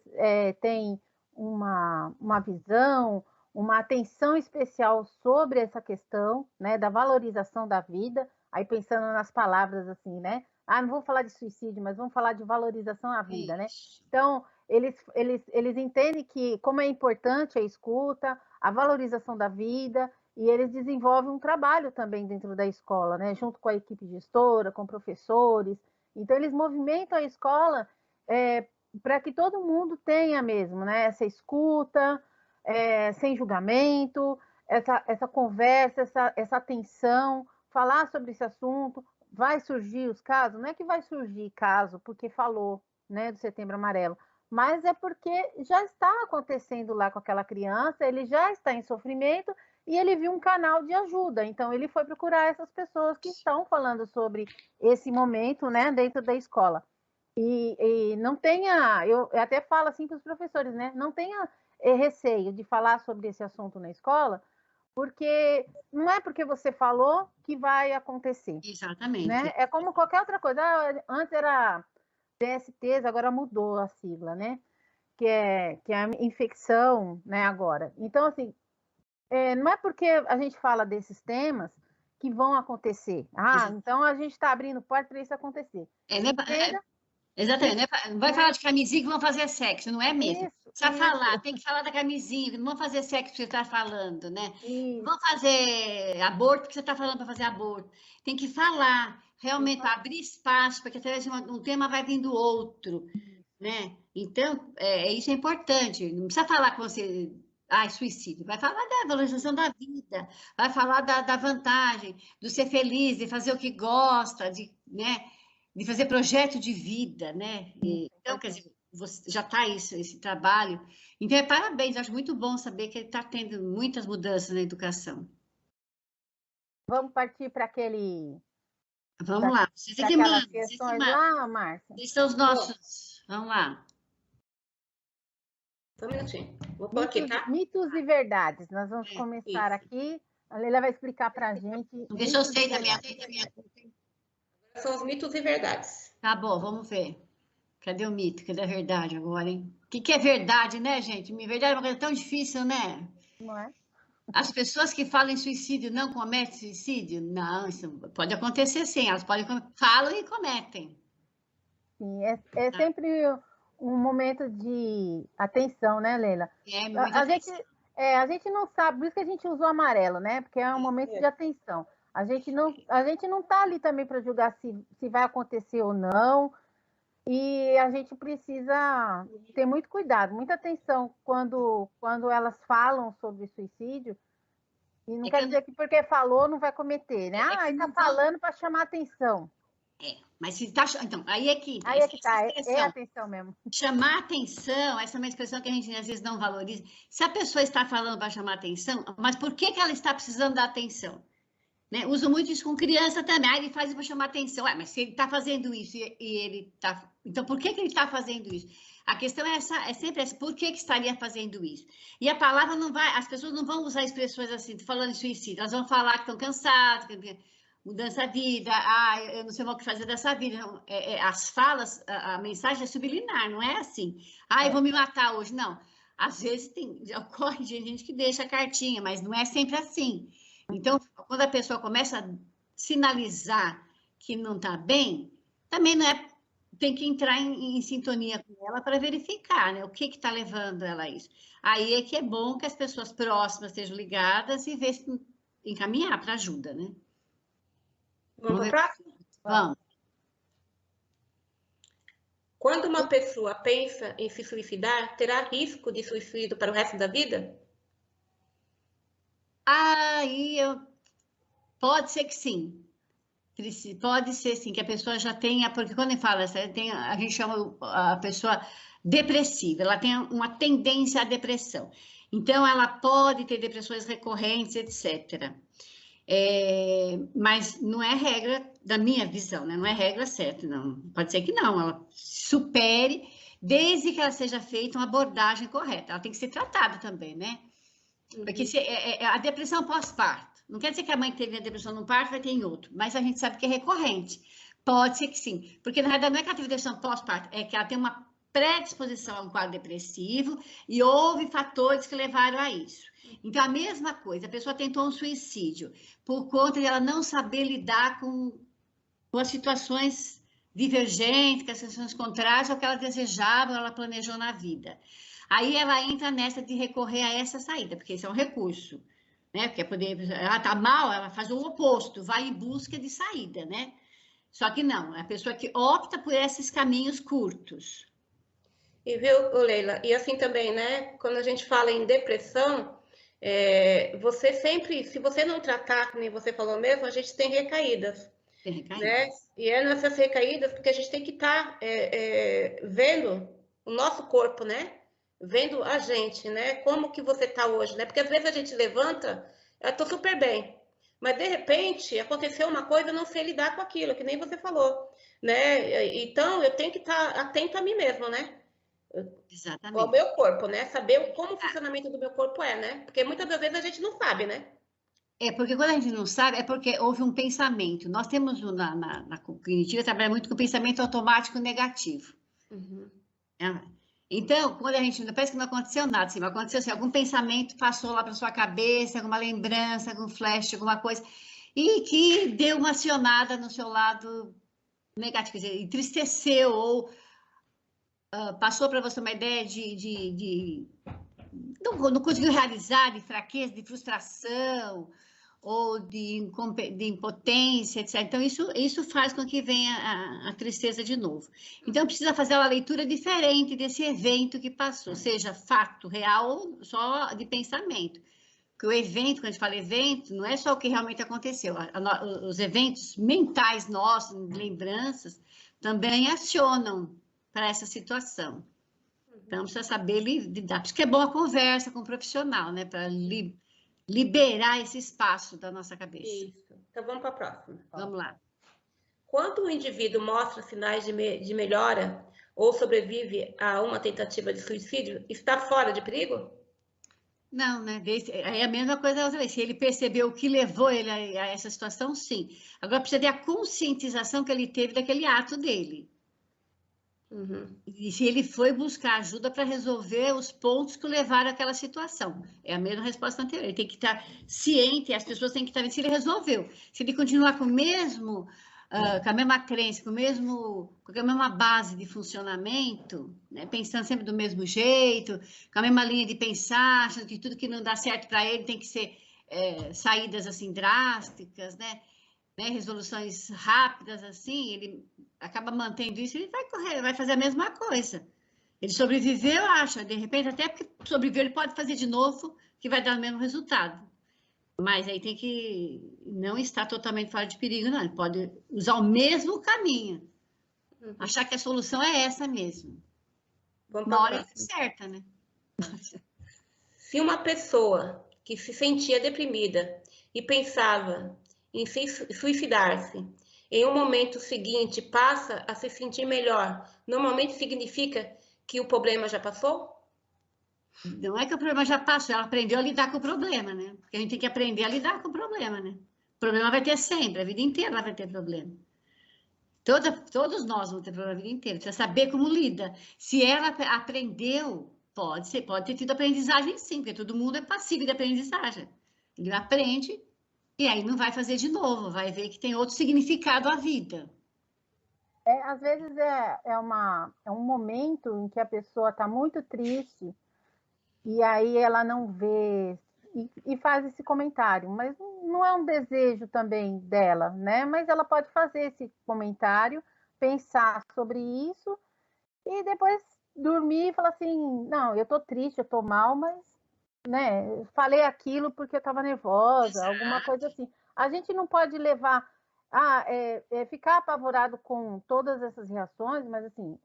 [SPEAKER 5] têm uma visão, uma atenção especial sobre essa questão, né, da valorização da vida, aí pensando nas palavras assim, né, não vou falar de suicídio, mas vamos falar de valorização à vida, né? Então, eles entendem que como é importante a escuta, a valorização da vida, e eles desenvolvem um trabalho também dentro da escola, né? Junto com a equipe gestora, com professores. Então, eles movimentam a escola para que todo mundo tenha mesmo, né? Essa escuta, sem julgamento, essa conversa, essa atenção, falar sobre esse assunto. Vai surgir os casos? Não é que vai surgir caso porque falou, né, do Setembro Amarelo, mas é porque já está acontecendo lá com aquela criança, ele já está em sofrimento e ele viu um canal de ajuda. Então, ele foi procurar essas pessoas que estão falando sobre esse momento, né, dentro da escola. E não tenha, eu até falo assim para os professores, né, não tenha receio de falar sobre esse assunto na escola, Porque não é porque você falou que vai acontecer.
[SPEAKER 10] Exatamente.
[SPEAKER 5] Né? É como qualquer outra coisa. Antes era DSTs, agora mudou a sigla, né? Que é a infecção, né, agora. Então, assim, não é porque a gente fala desses temas que vão acontecer. Então a gente está abrindo porta para isso acontecer.
[SPEAKER 10] Exatamente. Não vai falar de camisinha que vão fazer sexo, não é mesmo? Precisa falar, tem que falar da camisinha, não vão fazer sexo porque você está falando, né? Não vão fazer aborto porque você está falando para fazer aborto. Tem que falar, realmente, abrir espaço, porque através de um tema vai vindo outro, né? Então, isso é importante. Não precisa falar com você, suicídio. Vai falar da valorização da vida, vai falar da vantagem, do ser feliz, de fazer o que gosta, né? De fazer projeto de vida, né? Então, quer dizer, já está esse trabalho. Então, parabéns, acho muito bom saber que ele está tendo muitas mudanças na educação.
[SPEAKER 5] Vamos partir para aquele...
[SPEAKER 10] Vamos lá, vocês que mandam.
[SPEAKER 5] Questões lá, Márcia?
[SPEAKER 10] Esses são os nossos. Vamos lá.
[SPEAKER 6] Só um minutinho. Vou pôr aqui, tá?
[SPEAKER 5] Mitos e verdades. Nós vamos começar aqui. A Leila vai explicar para a gente.
[SPEAKER 10] Deixa eu sair da minha...
[SPEAKER 6] São os mitos e verdades.
[SPEAKER 10] Tá bom, vamos ver. Cadê o mito? Cadê a verdade agora, hein? O que é verdade, né, gente? Verdade é uma coisa tão difícil, né?
[SPEAKER 5] Não é?
[SPEAKER 10] As pessoas que falam em suicídio não cometem suicídio? Não, isso pode acontecer sim. Elas falam e cometem.
[SPEAKER 5] Sim, é sempre um momento de atenção, né, Leila? A gente não sabe, por isso que a gente usou amarelo, né? Porque é um momento de atenção. A gente não está ali também para julgar se vai acontecer ou não, e a gente precisa ter muito cuidado, muita atenção quando elas falam sobre suicídio, e não quer dizer que porque falou não vai cometer, né? Está falando para chamar atenção.
[SPEAKER 10] Mas se tá... Então, aí é que
[SPEAKER 5] tá, é atenção mesmo.
[SPEAKER 10] Chamar atenção, essa é uma expressão que a gente às vezes não valoriza. Se a pessoa está falando para chamar atenção, mas por que ela está precisando da atenção? Né? Uso muito isso com criança também. Ele faz para chamar atenção. Mas se ele está fazendo isso e ele está... Então, por que ele está fazendo isso? A questão é sempre essa. Por que estaria fazendo isso? E a palavra não vai... As pessoas não vão usar expressões assim, falando em suicídio. Elas vão falar que estão cansadas, que mudança de vida, eu não sei o que fazer dessa vida. Não, as falas, a mensagem é subliminar, não é assim. Eu vou me matar hoje. Não. Às vezes ocorre gente que deixa a cartinha, mas não é sempre assim. Então, quando a pessoa começa a sinalizar que não está bem, também tem que entrar em sintonia com ela para verificar, né? O que está levando ela a isso. Aí é que é bom que as pessoas próximas estejam ligadas e ver se encaminhar para ajuda, né?
[SPEAKER 6] Vamos para o próximo?
[SPEAKER 10] Vamos.
[SPEAKER 6] Quando uma pessoa pensa em se suicidar, terá risco de suicídio para o resto da vida?
[SPEAKER 10] Pode ser que sim. Pode ser sim, que a pessoa já tenha, porque quando fala, a gente chama a pessoa depressiva, ela tem uma tendência à depressão. Então, ela pode ter depressões recorrentes, etc. Mas não é regra da minha visão, né? Não é regra certa, não. Pode ser que não, ela supere, desde que ela seja feita uma abordagem correta. Ela tem que ser tratada também, né? Porque a depressão pós-parto, não quer dizer que a mãe que teve a depressão no parto vai ter em outro, mas a gente sabe que é recorrente. Pode ser que sim, porque na verdade não é que ela teve depressão pós-parto, é que ela tem uma predisposição a um quadro depressivo e houve fatores que levaram a isso. Então, a mesma coisa, a pessoa tentou um suicídio por conta de ela não saber lidar com as situações divergentes, com as situações contrárias ao que ela desejava, ou ela planejou na vida. Aí ela entra nessa de recorrer a essa saída, porque esse é um recurso, né? Porque ela está mal, ela faz o oposto, vai em busca de saída, né? Só que não, é a pessoa que opta por esses caminhos curtos.
[SPEAKER 6] E viu, Leila, e assim também, né? Quando a gente fala em depressão, você sempre, se você não tratar, como você falou mesmo, a gente tem recaídas.
[SPEAKER 10] Tem recaídas.
[SPEAKER 6] Né? E nessas recaídas, porque a gente tem que estar vendo o nosso corpo, né? Vendo a gente, né? Como que você está hoje, né? Porque às vezes a gente levanta, eu estou super bem, mas de repente aconteceu uma coisa, eu não sei lidar com aquilo, que nem você falou, né? Então eu tenho que estar atenta a mim mesma, né?
[SPEAKER 10] Exatamente.
[SPEAKER 6] Ao meu corpo, né? Saber como o funcionamento do meu corpo é, né? Porque muitas das vezes a gente não sabe, né?
[SPEAKER 10] Porque quando a gente não sabe, é porque houve um pensamento. Nós temos na cognitiva, trabalha muito com pensamento automático negativo.
[SPEAKER 6] Uhum.
[SPEAKER 10] Então, quando a gente parece que não aconteceu nada, assim, aconteceu assim, algum pensamento passou lá para sua cabeça, alguma lembrança, algum flash, alguma coisa, e que deu uma acionada no seu lado negativo, quer dizer, entristeceu ou passou para você uma ideia não conseguiu realizar, de fraqueza, de frustração ou de impotência, etc. Então, isso faz com que venha a tristeza de novo. Então, precisa fazer uma leitura diferente desse evento que passou, seja fato real ou só de pensamento. Porque o evento, quando a gente fala evento, não é só o que realmente aconteceu. Os eventos mentais nossos, lembranças, também acionam para essa situação. Então, precisa saber lidar. Por isso que é boa a conversa com o profissional, né? Para liberar esse espaço da nossa cabeça.
[SPEAKER 6] Isso. Então, vamos para a próxima.
[SPEAKER 10] Vamos lá.
[SPEAKER 6] Quando o indivíduo mostra sinais de melhora ou sobrevive a uma tentativa de suicídio, está fora de perigo?
[SPEAKER 10] Não, né? É a mesma coisa outra vez. Se ele percebeu o que levou ele a essa situação, sim. Agora, precisa ter a conscientização que ele teve daquele ato dele.
[SPEAKER 6] Uhum.
[SPEAKER 10] E se ele foi buscar ajuda para resolver os pontos que o levaram àquela situação. É a mesma resposta anterior. Ele tem que estar ciente, as pessoas têm que estar vendo se ele resolveu. Se ele continuar com o mesmo, com a mesma crença, com a mesma base de funcionamento, né, pensando sempre do mesmo jeito, com a mesma linha de pensar, achando que tudo que não dá certo para ele tem que ser saídas assim drásticas, né? Resoluções rápidas, assim, ele acaba mantendo isso, ele vai fazer a mesma coisa. Ele sobreviveu, acha, de repente, até porque sobreviveu, ele pode fazer de novo, que vai dar o mesmo resultado. Mas aí tem que não estar totalmente fora de perigo, não. Ele pode usar o mesmo caminho. Uhum. Achar que a solução é essa mesmo. Na hora certa, né?
[SPEAKER 6] Se uma pessoa que se sentia deprimida e pensava em suicidar-se, em um momento seguinte passa a se sentir melhor, normalmente significa que o problema já passou?
[SPEAKER 10] Não é que o problema já passou, ela aprendeu a lidar com o problema, né? Porque a gente tem que aprender a lidar com o problema, né? O problema vai ter sempre, a vida inteira ela vai ter problema. Todos nós vamos ter problema a vida inteira, precisa saber como lida. Se ela aprendeu, pode ter tido aprendizagem sim, porque todo mundo é passível de aprendizagem. Ele aprende e aí não vai fazer de novo, vai ver que tem outro significado à vida.
[SPEAKER 5] Às vezes é um momento em que a pessoa está muito triste e aí ela não vê e faz esse comentário, mas não é um desejo também dela, né? Mas ela pode fazer esse comentário, pensar sobre isso e depois dormir e falar assim, não, eu tô triste, eu tô mal, mas, né, falei aquilo porque eu estava nervosa, alguma coisa assim. A gente não pode levar ficar apavorado com todas essas reações, mas assim,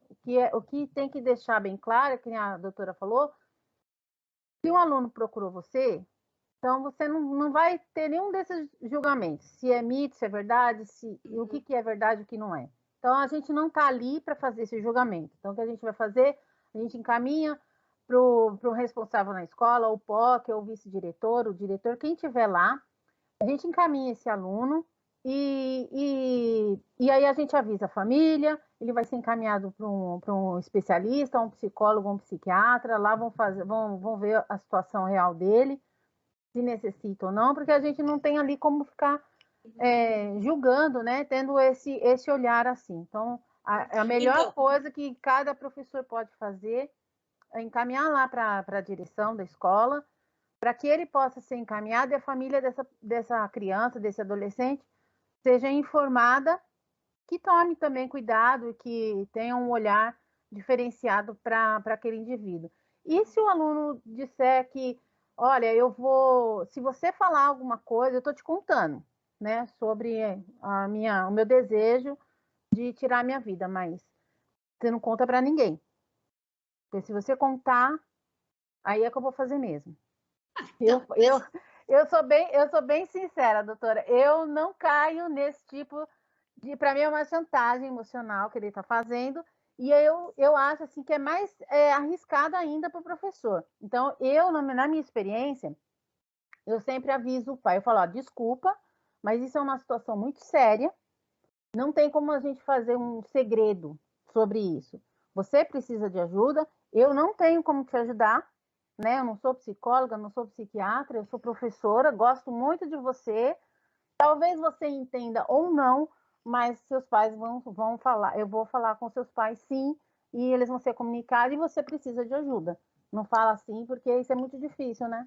[SPEAKER 5] o que tem que deixar bem claro, que a doutora falou, se um aluno procurou você, então você não vai ter nenhum desses julgamentos, se é mito, se é verdade, o que é verdade e o que não é. Então a gente não está ali para fazer esse julgamento. Então o que a gente vai fazer? A gente encaminha para o responsável na escola, o POC, ou o vice-diretor, o diretor, quem estiver lá, a gente encaminha esse aluno e aí a gente avisa a família, ele vai ser encaminhado para um especialista, um psicólogo, um psiquiatra, lá vão ver a situação real dele, se necessita ou não, porque a gente não tem ali como ficar julgando, né, tendo esse olhar assim. Então, a melhor coisa que cada professor pode fazer é encaminhar lá para a direção da escola, para que ele possa ser encaminhado e a família dessa criança, desse adolescente, seja informada, que tome também cuidado e que tenha um olhar diferenciado para aquele indivíduo. E se o aluno disser que, olha, se você falar alguma coisa, eu estou te contando, né, sobre o meu desejo de tirar a minha vida, mas você não conta para ninguém. Porque se você contar, aí é que eu vou fazer mesmo. Eu sou bem sincera, doutora. Eu não caio nesse tipo para mim é uma chantagem emocional que ele está fazendo, e eu acho assim que é mais arriscado ainda para o professor. Então, na minha experiência, eu sempre aviso o pai, eu falo, ó, desculpa, mas isso é uma situação muito séria, não tem como a gente fazer um segredo sobre isso. Você precisa de ajuda, eu não tenho como te ajudar, né? Eu não sou psicóloga, não sou psiquiatra, eu sou professora, gosto muito de você. Talvez você entenda ou não, mas seus pais vão falar, eu vou falar com seus pais sim, e eles vão ser comunicados e você precisa de ajuda. Não fala assim, porque isso é muito difícil, né?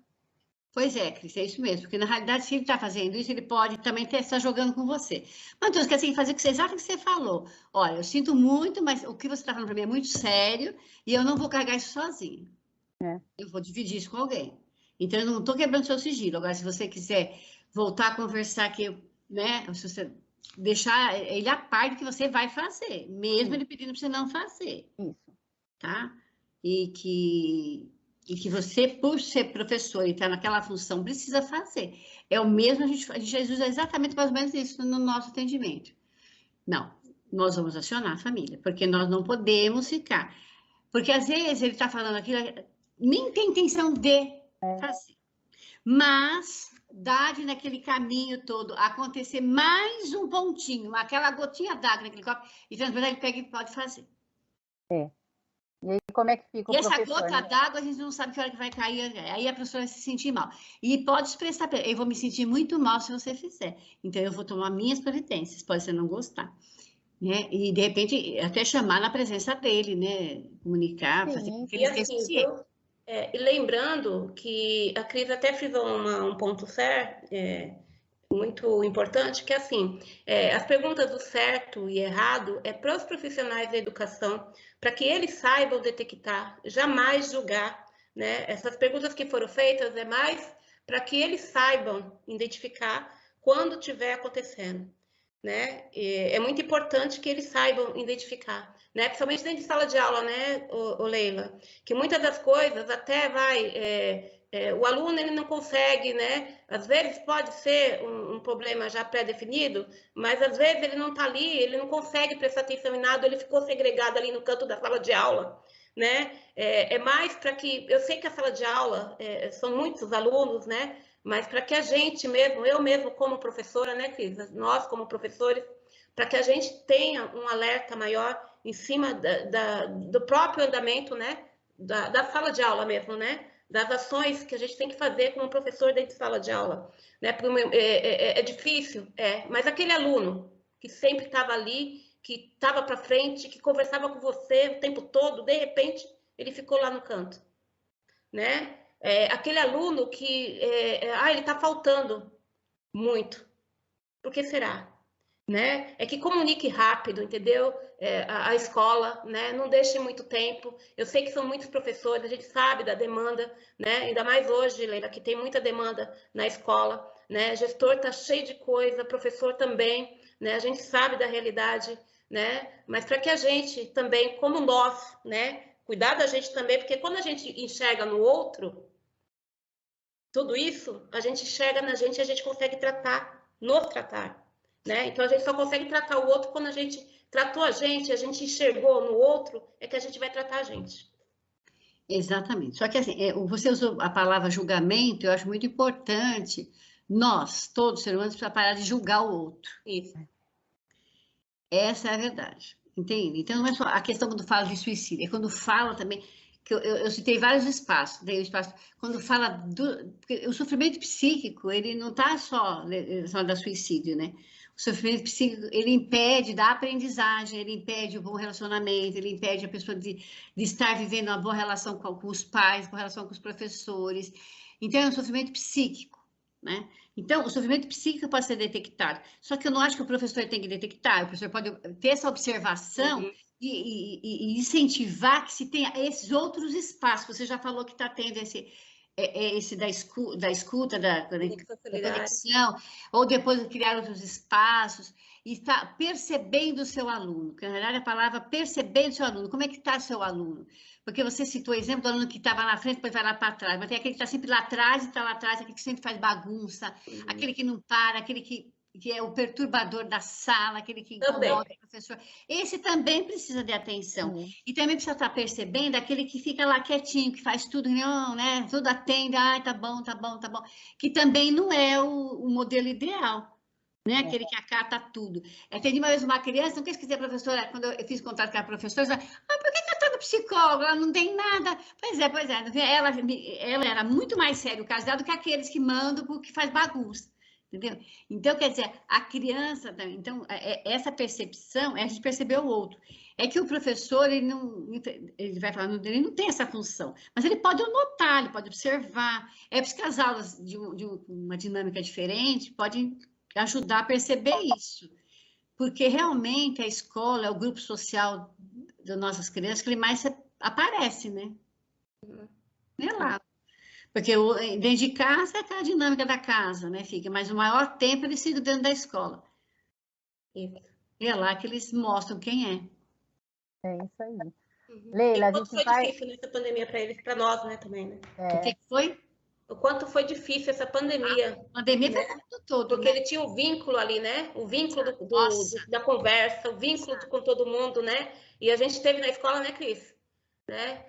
[SPEAKER 10] Pois é, Cris, é isso mesmo, porque na realidade, se ele está fazendo isso, ele pode também estar jogando com você. Mas então, você tem que fazer exatamente o que você falou. Olha, eu sinto muito, mas o que você está falando para mim é muito sério e eu não vou carregar isso sozinho. Eu vou dividir isso com alguém. Então, eu não estou quebrando seu sigilo. Agora, se você quiser voltar a conversar aqui, né, se você deixar ele a par do que você vai fazer, mesmo ele pedindo para você não fazer.
[SPEAKER 5] Isso.
[SPEAKER 10] Tá? E que você, por ser professor e estar naquela função, precisa fazer. É o mesmo, a gente usa exatamente mais ou menos isso no nosso atendimento. Não, nós vamos acionar a família, porque nós não podemos ficar. Porque às vezes ele está falando aquilo, nem tem intenção de fazer. Mas dá de naquele caminho todo acontecer mais um pontinho, aquela gotinha d'água naquele copo, e transbordar, ele pega e pode fazer.
[SPEAKER 5] E aí, como é que fica o professor?
[SPEAKER 10] E essa gota d'água, a gente não sabe que hora que vai cair, aí a pessoa vai se sentir mal. E pode expressar, eu vou me sentir muito mal se você fizer. Então, eu vou tomar minhas providências, pode ser não gostar. Né? E, de repente, até chamar na presença dele, né? Comunicar, fazer com que ele esteja ciente.
[SPEAKER 6] E lembrando que a Cris até frisou um ponto certo, muito importante, que assim, as perguntas do certo e errado é para os profissionais da educação, para que eles saibam detectar, jamais julgar, né? Essas perguntas que foram feitas é mais para que eles saibam identificar quando estiver acontecendo, né? É muito importante que eles saibam identificar, né? Principalmente dentro de sala de aula, né, Leila? Que muitas das coisas até o aluno ele não consegue, né? Às vezes pode ser um problema já pré-definido, mas às vezes ele não está ali, ele não consegue prestar atenção em nada, ele ficou segregado ali no canto da sala de aula, né? É mais para que... Eu sei que a sala de aula são muitos alunos, né? Mas para que a gente mesmo, eu mesmo como professora, né, Cris? Nós como professores, para que a gente tenha um alerta maior em cima do próprio andamento, né? Da sala de aula mesmo, né? Das ações que a gente tem que fazer como professor dentro de sala de aula. Né? É difícil, mas aquele aluno que sempre estava ali, que estava para frente, que conversava com você o tempo todo, de repente, ele ficou lá no canto. Né? Aquele aluno que ele está faltando muito. Por que será? Né? Que comunique rápido, entendeu? A escola, né? Não deixe muito tempo. Eu sei que são muitos professores, a gente sabe da demanda, né? Ainda mais hoje, Leila, que tem muita demanda na escola, né? Gestor está cheio de coisa, professor também, né? A gente sabe da realidade, né? Mas para que a gente também, como nós, né? Cuidar da gente também, porque quando a gente enxerga no outro, tudo isso, a gente enxerga na gente e a gente consegue nos tratar. Né? Então, a gente só consegue tratar o outro quando a gente tratou a gente enxergou no outro, que a gente vai tratar a gente.
[SPEAKER 10] Exatamente. Só que, assim, você usou a palavra julgamento, eu acho muito importante. Nós, todos seres humanos, precisamos parar de julgar o outro.
[SPEAKER 6] Isso.
[SPEAKER 10] Essa é a verdade, entende? Então, não é só a questão quando fala de suicídio, é quando fala também... que eu citei vários espaços, quando fala o sofrimento psíquico, ele não está só da suicídio, né? O sofrimento psíquico, ele impede da aprendizagem, ele impede o bom relacionamento, ele impede a pessoa de estar vivendo uma boa relação com os pais, boa relação com os professores. Então, é um sofrimento psíquico, né? Então, o sofrimento psíquico pode ser detectado, só que eu não acho que o professor tem que detectar, o professor pode ter essa observação, e incentivar que se tenha esses outros espaços. Você já falou que está tendo esse da escuta, da conexão, ou depois criar outros espaços, e está percebendo o seu aluno, porque na verdade a palavra percebendo o seu aluno, como é que está seu aluno? Porque você citou o exemplo do aluno que estava na frente, depois vai lá para trás, mas tem aquele que está sempre lá atrás e está lá atrás, aquele que sempre faz bagunça, aquele que não para, aquele que que é o perturbador da sala, aquele que incomoda o professor. Esse também precisa de atenção. E também precisa estar percebendo aquele que fica lá quietinho, que faz tudo, não, né? Tudo atende, tá bom, tá bom, tá bom. Que também não é o modelo ideal, né? Aquele que acata tudo. Atendi uma vez uma criança, não quis dizer a professora, quando eu fiz contato com a professora, ela falou, por que ela está no psicólogo? Ela não tem nada. Pois é. Ela era muito mais sério o caso dela do que aqueles que mandam porque faz bagunça. Entendeu? Então, quer dizer, a criança, então, essa percepção, a gente percebeu o outro. É que o professor, ele vai falar, ele não tem essa função, mas ele pode notar, ele pode observar. É por isso que as aulas de uma dinâmica diferente podem ajudar a perceber isso. Porque realmente a escola é o grupo social das nossas crianças que ele mais aparece, né? É lá. Porque dentro de casa é aquela dinâmica da casa, né, fica, mas o maior tempo eles ficam dentro da escola. E é lá que eles mostram quem é.
[SPEAKER 5] É isso aí. Leila, a gente
[SPEAKER 6] foi difícil nessa pandemia para eles, para nós, né, também, né?
[SPEAKER 10] O que foi?
[SPEAKER 6] O quanto foi difícil essa pandemia.
[SPEAKER 10] A pandemia foi tudo todo,
[SPEAKER 6] porque ele tinha um vínculo ali, né? O vínculo da conversa, o vínculo com todo mundo, né? E a gente teve na escola, né, Cris? Né?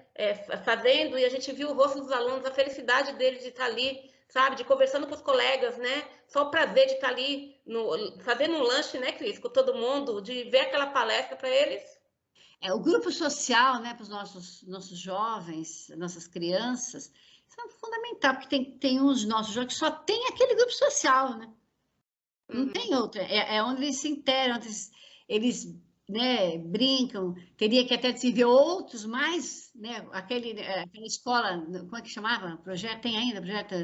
[SPEAKER 6] Fazendo, e a gente viu o rosto dos alunos, a felicidade deles de estar ali, sabe, de conversando com os colegas, né, só o prazer de estar ali, fazendo um lanche, né, Cris, com todo mundo, de ver aquela palestra para eles.
[SPEAKER 10] O grupo social, né, para os nossos jovens, nossas crianças, isso é fundamental, porque tem uns nossos jovens que só tem aquele grupo social, né, não tem outro, é onde eles se interam, onde eles né, brincam, teria que até se ver outros mais, né, aquela escola, como é que chamava? Projeto, tem ainda, projeto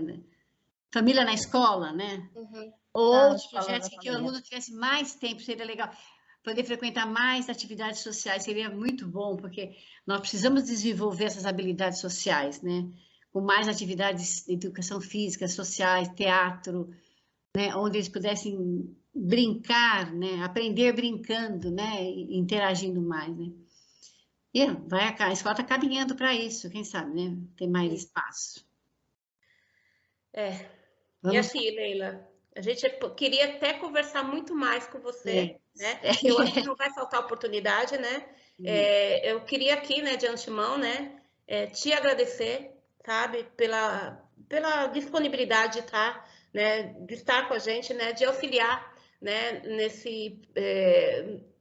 [SPEAKER 10] Família na Escola, né? Outros projetos que o aluno tivesse mais tempo, seria legal. Poder frequentar mais atividades sociais seria muito bom, porque nós precisamos desenvolver essas habilidades sociais, né? Com mais atividades de educação física, sociais, teatro, né? Onde eles pudessem brincar, né? Aprender brincando, né? Interagindo mais, né? E a escola está caminhando para isso, quem sabe, né? Tem mais espaço.
[SPEAKER 6] E assim, Leila, a gente queria até conversar muito mais com você, né? Eu acho que não vai faltar oportunidade, né? Eu queria aqui, né, de antemão, né, te agradecer, sabe, pela disponibilidade de estar com a gente, né, de auxiliar, né, nesse,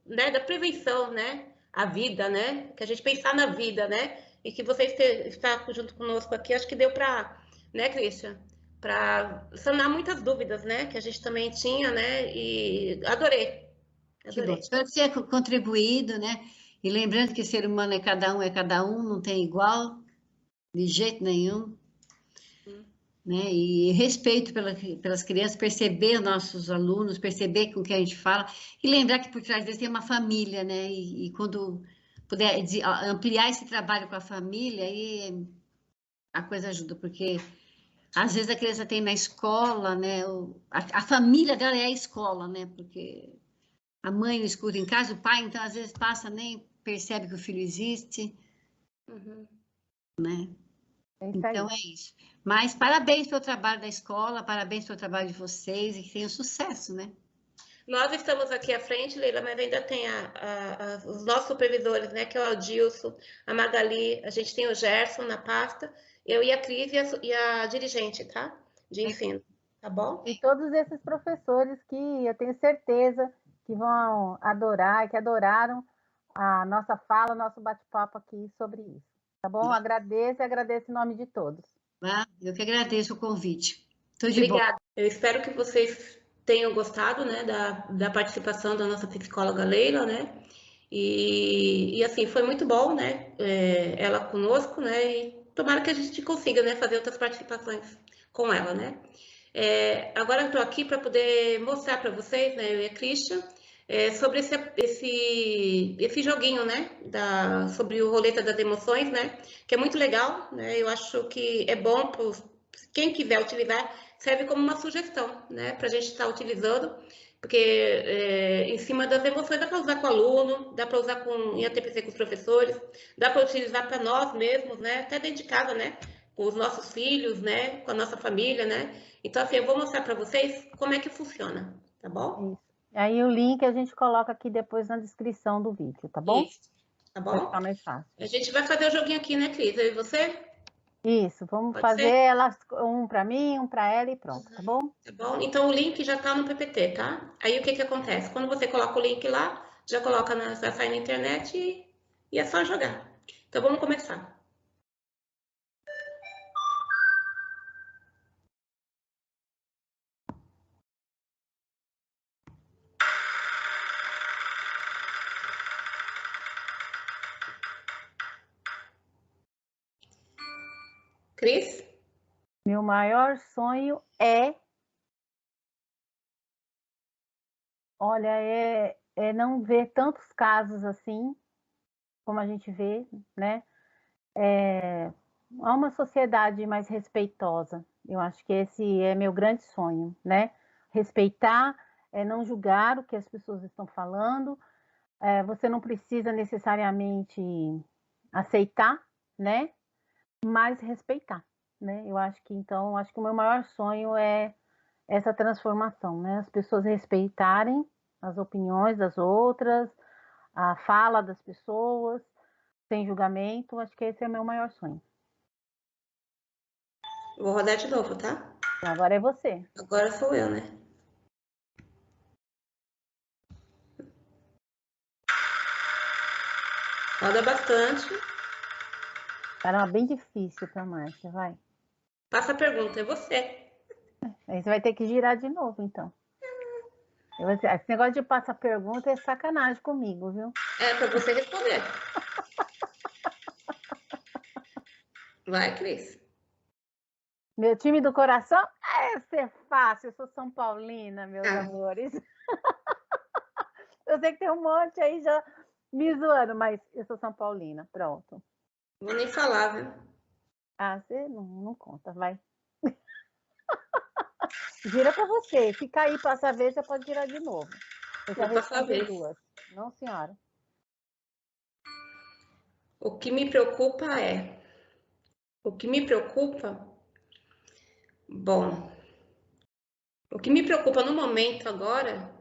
[SPEAKER 6] né, da prevenção, né, a vida, né, que a gente pensar na vida, né, e que você está junto conosco aqui, acho que deu para, né, Christian, para sanar muitas dúvidas, né, que a gente também tinha, né, e adorei.
[SPEAKER 10] Que bom, espero que tenha contribuído, né, e lembrando que ser humano é cada um, não tem igual, de jeito nenhum. Né? E respeito pelas crianças, perceber nossos alunos, perceber com o que a gente fala, e lembrar que por trás deles tem uma família, né? E quando puder ampliar esse trabalho com a família, aí a coisa ajuda, porque às vezes a criança tem na escola, né? A família dela é a escola, né? Porque a mãe não escuta em casa, o pai, então, às vezes passa, nem percebe que o filho existe, né? Então, é isso. Mas parabéns pelo trabalho da escola, parabéns pelo trabalho de vocês e que tenham sucesso, né?
[SPEAKER 6] Nós estamos aqui à frente, Leila, mas ainda tem os nossos supervisores, né? Que é o Adilson, a Magali, a gente tem o Gerson na pasta, eu e a Cris e a dirigente, tá? De ensino, tá bom?
[SPEAKER 5] E todos esses professores que eu tenho certeza que vão adorar, que adoraram a nossa fala, o nosso bate-papo aqui sobre isso. Tá bom? Agradeço em nome de todos.
[SPEAKER 10] Eu que agradeço o convite. Tudo de
[SPEAKER 6] Obrigada.
[SPEAKER 10] bom.
[SPEAKER 6] Eu espero que vocês tenham gostado, né, da participação da nossa psicóloga Leila, né? E assim, foi muito bom, né? Ela conosco, né? E tomara que a gente consiga, né, fazer outras participações com ela, né? Agora eu estou aqui para poder mostrar para vocês, né, eu e a Christian, sobre esse joguinho, né, sobre o Roleta das Emoções, né, que é muito legal, né, eu acho que é bom para quem quiser utilizar, serve como uma sugestão, né, para a gente estar utilizando, porque em cima das emoções dá para usar com o aluno, dá para usar em ATPC com os professores, dá para utilizar para nós mesmos, né, até dentro de casa, né, com os nossos filhos, né, com a nossa família, né, então assim, eu vou mostrar para vocês como é que funciona, tá bom?
[SPEAKER 5] Isso. Aí o link a gente coloca aqui depois na descrição do vídeo, tá bom?
[SPEAKER 6] Isso, tá
[SPEAKER 5] Vai
[SPEAKER 6] bom?
[SPEAKER 5] ficar mais fácil.
[SPEAKER 6] A gente vai fazer o joguinho aqui, né, Cris? Eu e você?
[SPEAKER 5] Isso, vamos
[SPEAKER 6] Pode
[SPEAKER 5] fazer
[SPEAKER 6] ser?
[SPEAKER 5] elas, um para mim, um para ela e pronto, tá bom?
[SPEAKER 6] Tá bom? Então o link já tá no PPT, tá? Aí o que que acontece? Quando você coloca o link lá, já coloca já sai na internet e é só jogar. Então vamos começar. Cris?
[SPEAKER 5] Meu maior sonho é... Olha, é não ver tantos casos assim, como a gente vê, né? Há uma sociedade mais respeitosa. Eu acho que esse é meu grande sonho, né? Respeitar, não julgar o que as pessoas estão falando. Você não precisa necessariamente aceitar, né? Mas respeitar, né? Eu acho que então, acho que o meu maior sonho é essa transformação, né? As pessoas respeitarem as opiniões das outras, a fala das pessoas, sem julgamento. Acho que esse é o meu maior sonho.
[SPEAKER 6] Vou rodar de novo, tá?
[SPEAKER 5] Então, agora é você.
[SPEAKER 6] Agora sou eu, né? Roda bastante.
[SPEAKER 5] Caramba, bem difícil para Márcia, vai.
[SPEAKER 6] Passa a pergunta, é você.
[SPEAKER 5] Aí você vai ter que girar de novo, então. Esse negócio de passar pergunta é sacanagem comigo, viu?
[SPEAKER 6] É para você responder. Vai, Cris.
[SPEAKER 5] Meu time do coração? Esse é fácil, eu sou São Paulina, meus amores. Eu sei que tem um monte aí já me zoando, mas eu sou São Paulina, pronto.
[SPEAKER 6] Vou nem falar, viu?
[SPEAKER 5] Ah, você não conta, vai. Gira para você. Se cair passa a vez, você pode girar de novo. Eu já respondi duas. Não, senhora.
[SPEAKER 6] O que me preocupa é... O que me preocupa... Bom... O que me preocupa no momento agora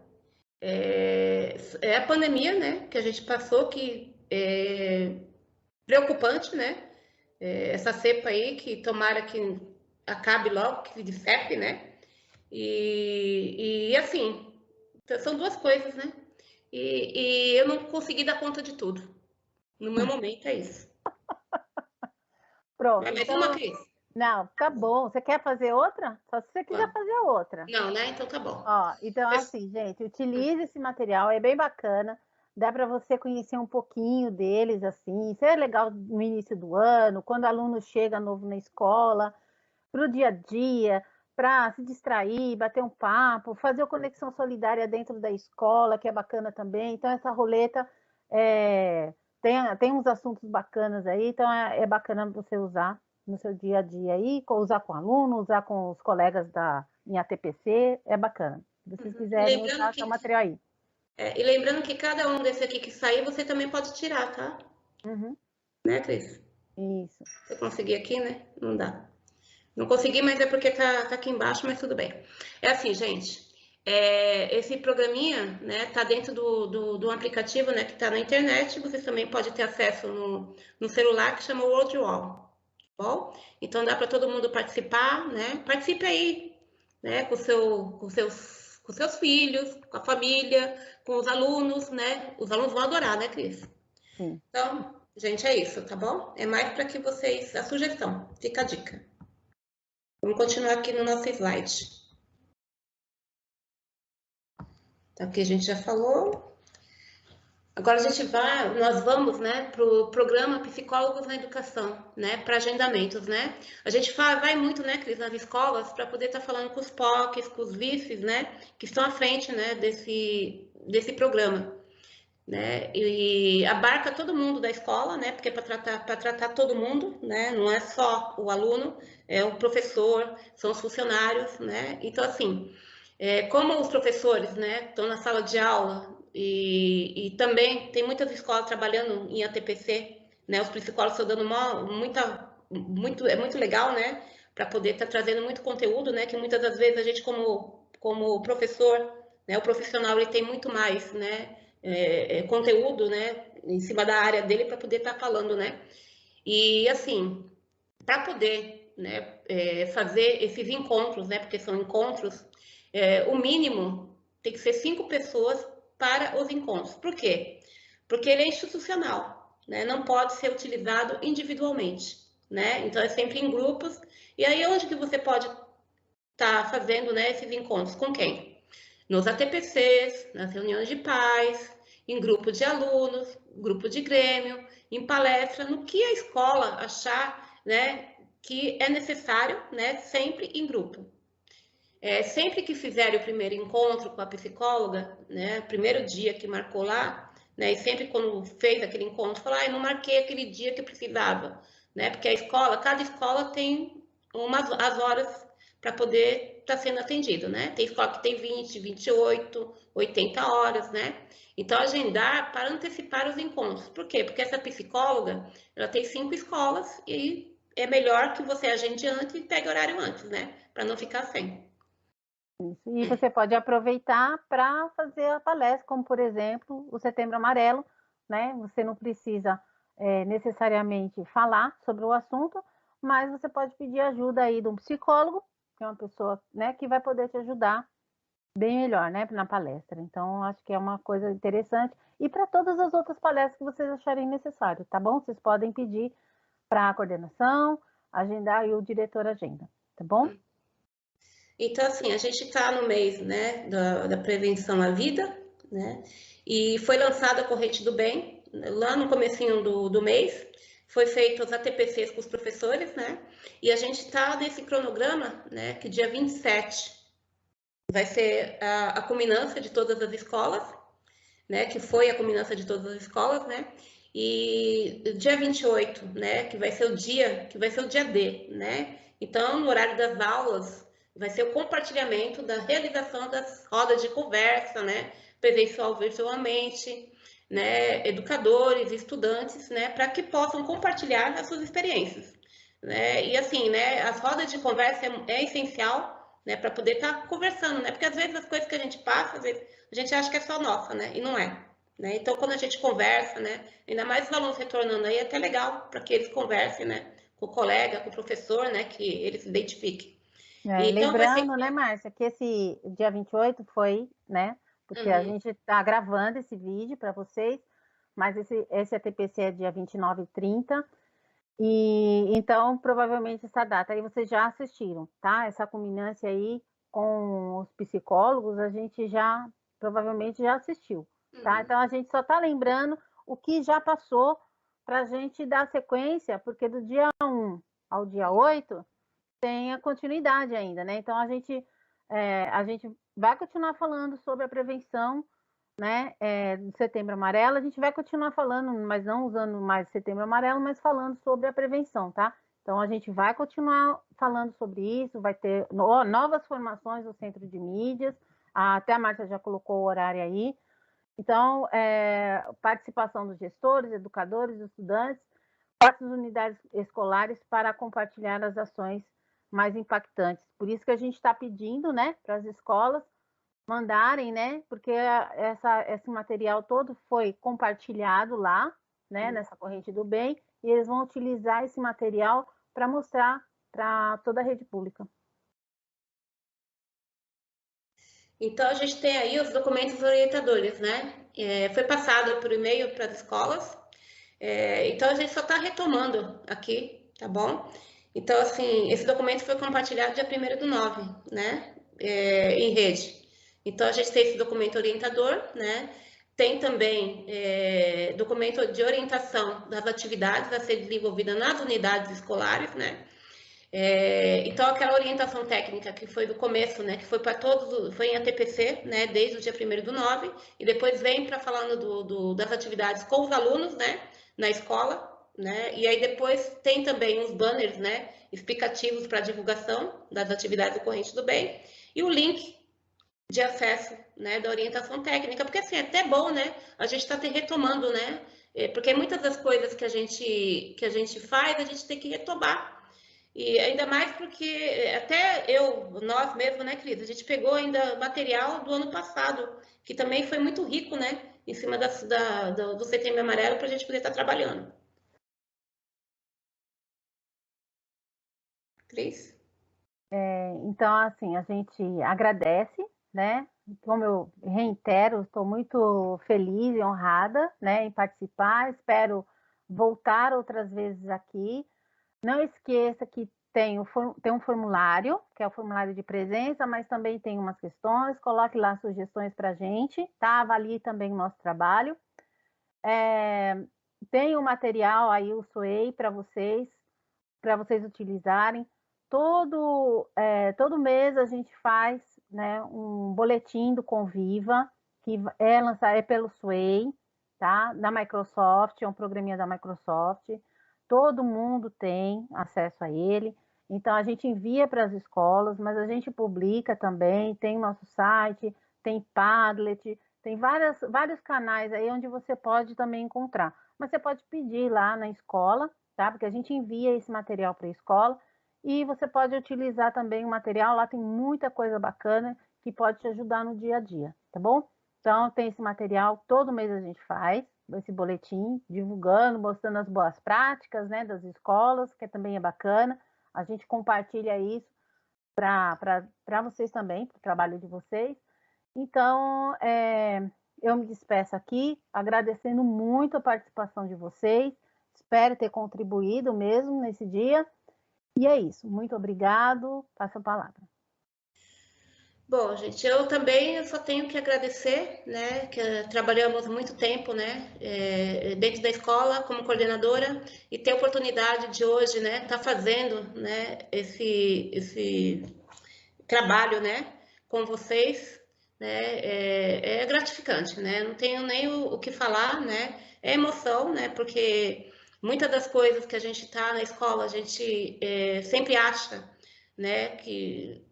[SPEAKER 6] é a pandemia, né? Que a gente passou, que é preocupante, né? Essa cepa aí, que tomara que acabe logo, que se dissipe, né? E assim, são duas coisas, né? E eu não consegui dar conta de tudo. No meu momento é isso.
[SPEAKER 5] Pronto.
[SPEAKER 6] Vai mais
[SPEAKER 5] então...
[SPEAKER 6] uma, Cris?
[SPEAKER 5] Não, tá bom. Você quer fazer outra? Só se você quiser fazer outra.
[SPEAKER 6] Não, né? Então tá bom.
[SPEAKER 5] Ó, então, assim, gente, utilize esse material, é bem bacana. Dá para você conhecer um pouquinho deles, assim. Isso é legal no início do ano, quando o aluno chega novo na escola, para o dia a dia, para se distrair, bater um papo, fazer a conexão solidária dentro da escola, que é bacana também. Então, essa roleta tem uns assuntos bacanas aí, então é bacana você usar no seu dia a dia aí, usar com aluno, usar com os colegas em ATPC, é bacana. Se vocês quiserem usar o material aí.
[SPEAKER 6] E lembrando que cada um desse aqui que sair, você também pode tirar, tá? Né, Cris?
[SPEAKER 5] Isso.
[SPEAKER 6] Se eu conseguir aqui, né? Não dá. Não consegui, mas é porque tá aqui embaixo, mas tudo bem. É assim, gente. Esse programinha, né, tá dentro do aplicativo, né, que tá na internet. Vocês também podem ter acesso no celular, que chama World Wall. Bom? Então dá para todo mundo participar, né? Participe aí, né? Com seus filhos, com a família, com os alunos, né? Os alunos vão adorar, né, Cris?
[SPEAKER 5] Sim.
[SPEAKER 6] Então, gente, é isso, tá bom? É mais para que vocês... A sugestão, fica a dica. Vamos continuar aqui no nosso slide. Então, aqui a gente já falou. Agora nós vamos, né, para o programa Psicólogos na Educação, né, para agendamentos, né? A gente vai muito, né, Cris, nas escolas para poder estar falando com os POCs, com os vices, né, que estão à frente, né, desse programa, né? E abarca todo mundo da escola, né, porque é para tratar todo mundo, né? Não é só o aluno, é o professor, são os funcionários, né? Então, assim, como os professores, né, estão na sala de aula. E também tem muitas escolas trabalhando em ATPC, né? Os psicólogos estão dando é muito legal, né? Para poder estar trazendo muito conteúdo, né? Que muitas das vezes a gente, como professor, né? O profissional ele tem muito mais, né, conteúdo, né, em cima da área dele para poder estar falando, né? E assim, para poder, né, fazer esses encontros, né, porque são encontros, o mínimo tem que ser 5 pessoas para os encontros. Por quê? Porque ele é institucional, né? Não pode ser utilizado individualmente, né? Então é sempre em grupos. E aí onde que você pode estar fazendo, né, esses encontros? Com quem? Nos ATPCs, nas reuniões de pais, em grupo de alunos, grupo de grêmio, em palestra, no que a escola achar, né, que é necessário, né, sempre em grupo. Sempre que fizerem o primeiro encontro com a psicóloga, né, primeiro dia que marcou lá, né, e sempre quando fez aquele encontro, falou, eu não marquei aquele dia que eu precisava, né, porque a escola, cada escola tem as horas para poder estar sendo atendido, né, tem escola que tem 20, 28, 80 horas, né, então agendar para antecipar os encontros. Por quê? Porque essa psicóloga, ela tem 5 escolas e é melhor que você agende antes e pegue horário antes, né, para não ficar sem.
[SPEAKER 5] Isso. E você pode aproveitar para fazer a palestra, como, por exemplo, o Setembro Amarelo, né? Você não precisa necessariamente falar sobre o assunto, mas você pode pedir ajuda aí de um psicólogo, que é uma pessoa, né, que vai poder te ajudar bem melhor, né, na palestra. Então, acho que é uma coisa interessante. E para todas as outras palestras que vocês acharem necessário, tá bom? Vocês podem pedir para a coordenação, agendar e o diretor agenda, tá bom?
[SPEAKER 6] Então, assim, a gente está no mês, né, da prevenção à vida, né, e foi lançada a Corrente do Bem, lá no comecinho do mês, foi feito os ATPCs com os professores, né, e a gente está nesse cronograma, né, que dia 27 vai ser a culminância de todas as escolas, né, que foi a culminância de todas as escolas, né, e dia 28, né, que vai ser o dia D, né, então, no horário das aulas, vai ser o compartilhamento da realização das rodas de conversa, né, presencial virtualmente, né, educadores, estudantes, né, para que possam compartilhar as suas experiências, né, e assim, né, as rodas de conversa é essencial, né, para poder estar conversando, né, porque às vezes as coisas que a gente passa, às vezes a gente acha que é só nossa, né, e não é, né, então quando a gente conversa, né, ainda mais os alunos retornando aí, é até legal para que eles conversem, né, com o colega, com o professor, né, que eles se identifiquem.
[SPEAKER 5] Então, lembrando, né, Márcia, que esse dia 28 foi, né, porque a gente está gravando esse vídeo para vocês, mas esse ATPC é dia 29 e 30, e então, provavelmente, essa data aí vocês já assistiram, tá? Essa culminância aí com os psicólogos, a gente provavelmente já assistiu, tá? Então, a gente só está lembrando o que já passou para a gente dar sequência, porque do dia 1 ao dia 8, tem a continuidade ainda, né? Então, a gente vai continuar falando sobre a prevenção, né, do Setembro Amarelo. A gente vai continuar falando, mas não usando mais Setembro Amarelo, mas falando sobre a prevenção, tá? Então, a gente vai continuar falando sobre isso, vai ter novas formações no Centro de Mídias, até a Márcia já colocou o horário aí. Então, participação dos gestores, educadores, estudantes, partes das unidades escolares para compartilhar as ações mais impactantes. Por isso que a gente está pedindo, né, para as escolas mandarem, né, porque esse material todo foi compartilhado lá, né, nessa Corrente do Bem, e eles vão utilizar esse material para mostrar para toda a rede pública.
[SPEAKER 6] Então, a gente tem aí os documentos orientadores, né? Foi passado por e-mail para as escolas, então a gente só está retomando aqui, tá bom? Então, assim, esse documento foi compartilhado dia 1º/9, né, em rede. Então, a gente tem esse documento orientador, né, tem também documento de orientação das atividades a ser desenvolvida nas unidades escolares, né. Então, aquela orientação técnica que foi do começo, né, que foi para todos, foi em ATPC, né, desde o dia 1º/9, e depois vem para falando das atividades com os alunos, né, na escola, né, e aí depois tem também uns banners, né, explicativos para divulgação das atividades do Corrente do Bem, e o link de acesso, né, da orientação técnica, porque assim, é até bom, né, a gente está retomando, né, porque muitas das coisas que a gente faz, a gente tem que retomar. E ainda mais porque até nós mesmos, né, Cris? A gente pegou ainda material do ano passado, que também foi muito rico, né? Em cima do Setembro Amarelo, para a gente poder estar trabalhando. Cris?
[SPEAKER 5] Então, assim, a gente agradece, né? Como eu reitero, estou muito feliz e honrada, né, em participar. Espero voltar outras vezes aqui. Não esqueça que tem um formulário, que é o formulário de presença, mas também tem umas questões. Coloque lá sugestões para a gente, tá? Avalie também o nosso trabalho. Tem o material aí, o SOEI, para vocês utilizarem. Todo mês a gente faz, né, um boletim do Conviva, que é pelo SWAY, tá? Da Microsoft, é um programinha da Microsoft. Todo mundo tem acesso a ele. Então, a gente envia para as escolas, mas a gente publica também, tem nosso site, tem Padlet, tem vários canais aí onde você pode também encontrar. Mas você pode pedir lá na escola, tá? Porque a gente envia esse material para a escola e você pode utilizar também o material, lá tem muita coisa bacana que pode te ajudar no dia a dia, tá bom? Então, tem esse material, todo mês a gente faz esse boletim, divulgando, mostrando as boas práticas, né, das escolas, que também é bacana. A gente compartilha isso para vocês também, para o trabalho de vocês. Então, eu me despeço aqui, agradecendo muito a participação de vocês. Espero ter contribuído mesmo nesse dia. E é isso. Muito obrigado. Passo a palavra.
[SPEAKER 6] Bom, gente, eu também só tenho que agradecer, né, que trabalhamos muito tempo, né, dentro da escola como coordenadora e ter a oportunidade de hoje, né, estar fazendo, né, esse trabalho, né, com vocês, né, é gratificante, né, não tenho nem o que falar, né, é emoção, né, porque muitas das coisas que a gente está na escola, a gente sempre acha, né, que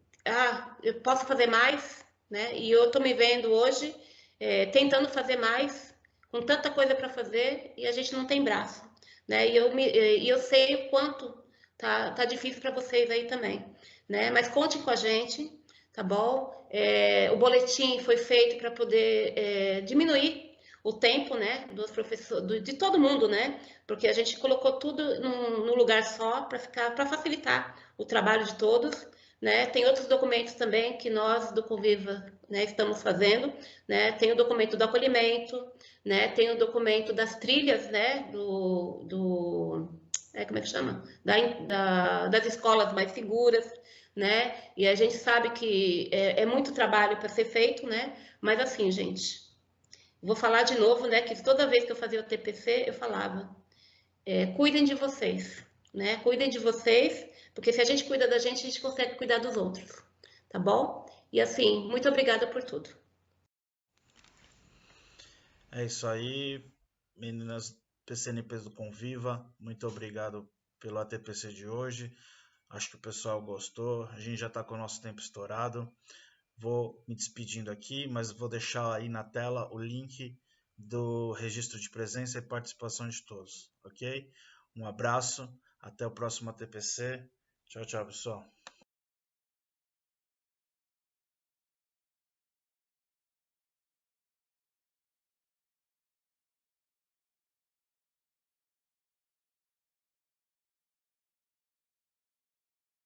[SPEAKER 6] eu posso fazer mais, né? E eu estou me vendo hoje tentando fazer mais, com tanta coisa para fazer e a gente não tem braço, né? E eu sei o quanto tá difícil para vocês aí também, né? Mas contem com a gente, tá bom? O boletim foi feito para poder diminuir o tempo, né? Dos professores, de todo mundo, né? Porque a gente colocou tudo num lugar só para facilitar o trabalho de todos. Né? Tem outros documentos também que nós do Conviva, né, estamos fazendo, né? Tem o documento do acolhimento, né? Tem o documento das trilhas, né? Como é que chama? Das escolas mais seguras, né? E a gente sabe que é muito trabalho para ser feito, né? Mas assim, gente, vou falar de novo, né? Que toda vez que eu fazia o TPC, eu falava, cuidem de vocês, né? Cuidem de vocês, porque se a gente cuida da gente, a gente consegue cuidar dos outros, tá bom? E assim, muito obrigada por tudo.
[SPEAKER 1] É isso aí, meninas PCNPs do Conviva, muito obrigado pelo ATPC de hoje. Acho que o pessoal gostou, a gente já está com o nosso tempo estourado. Vou me despedindo aqui, mas vou deixar aí na tela o link do registro de presença e participação de todos, ok? Um abraço, até o próximo ATPC. Tchau, tchau, pessoal.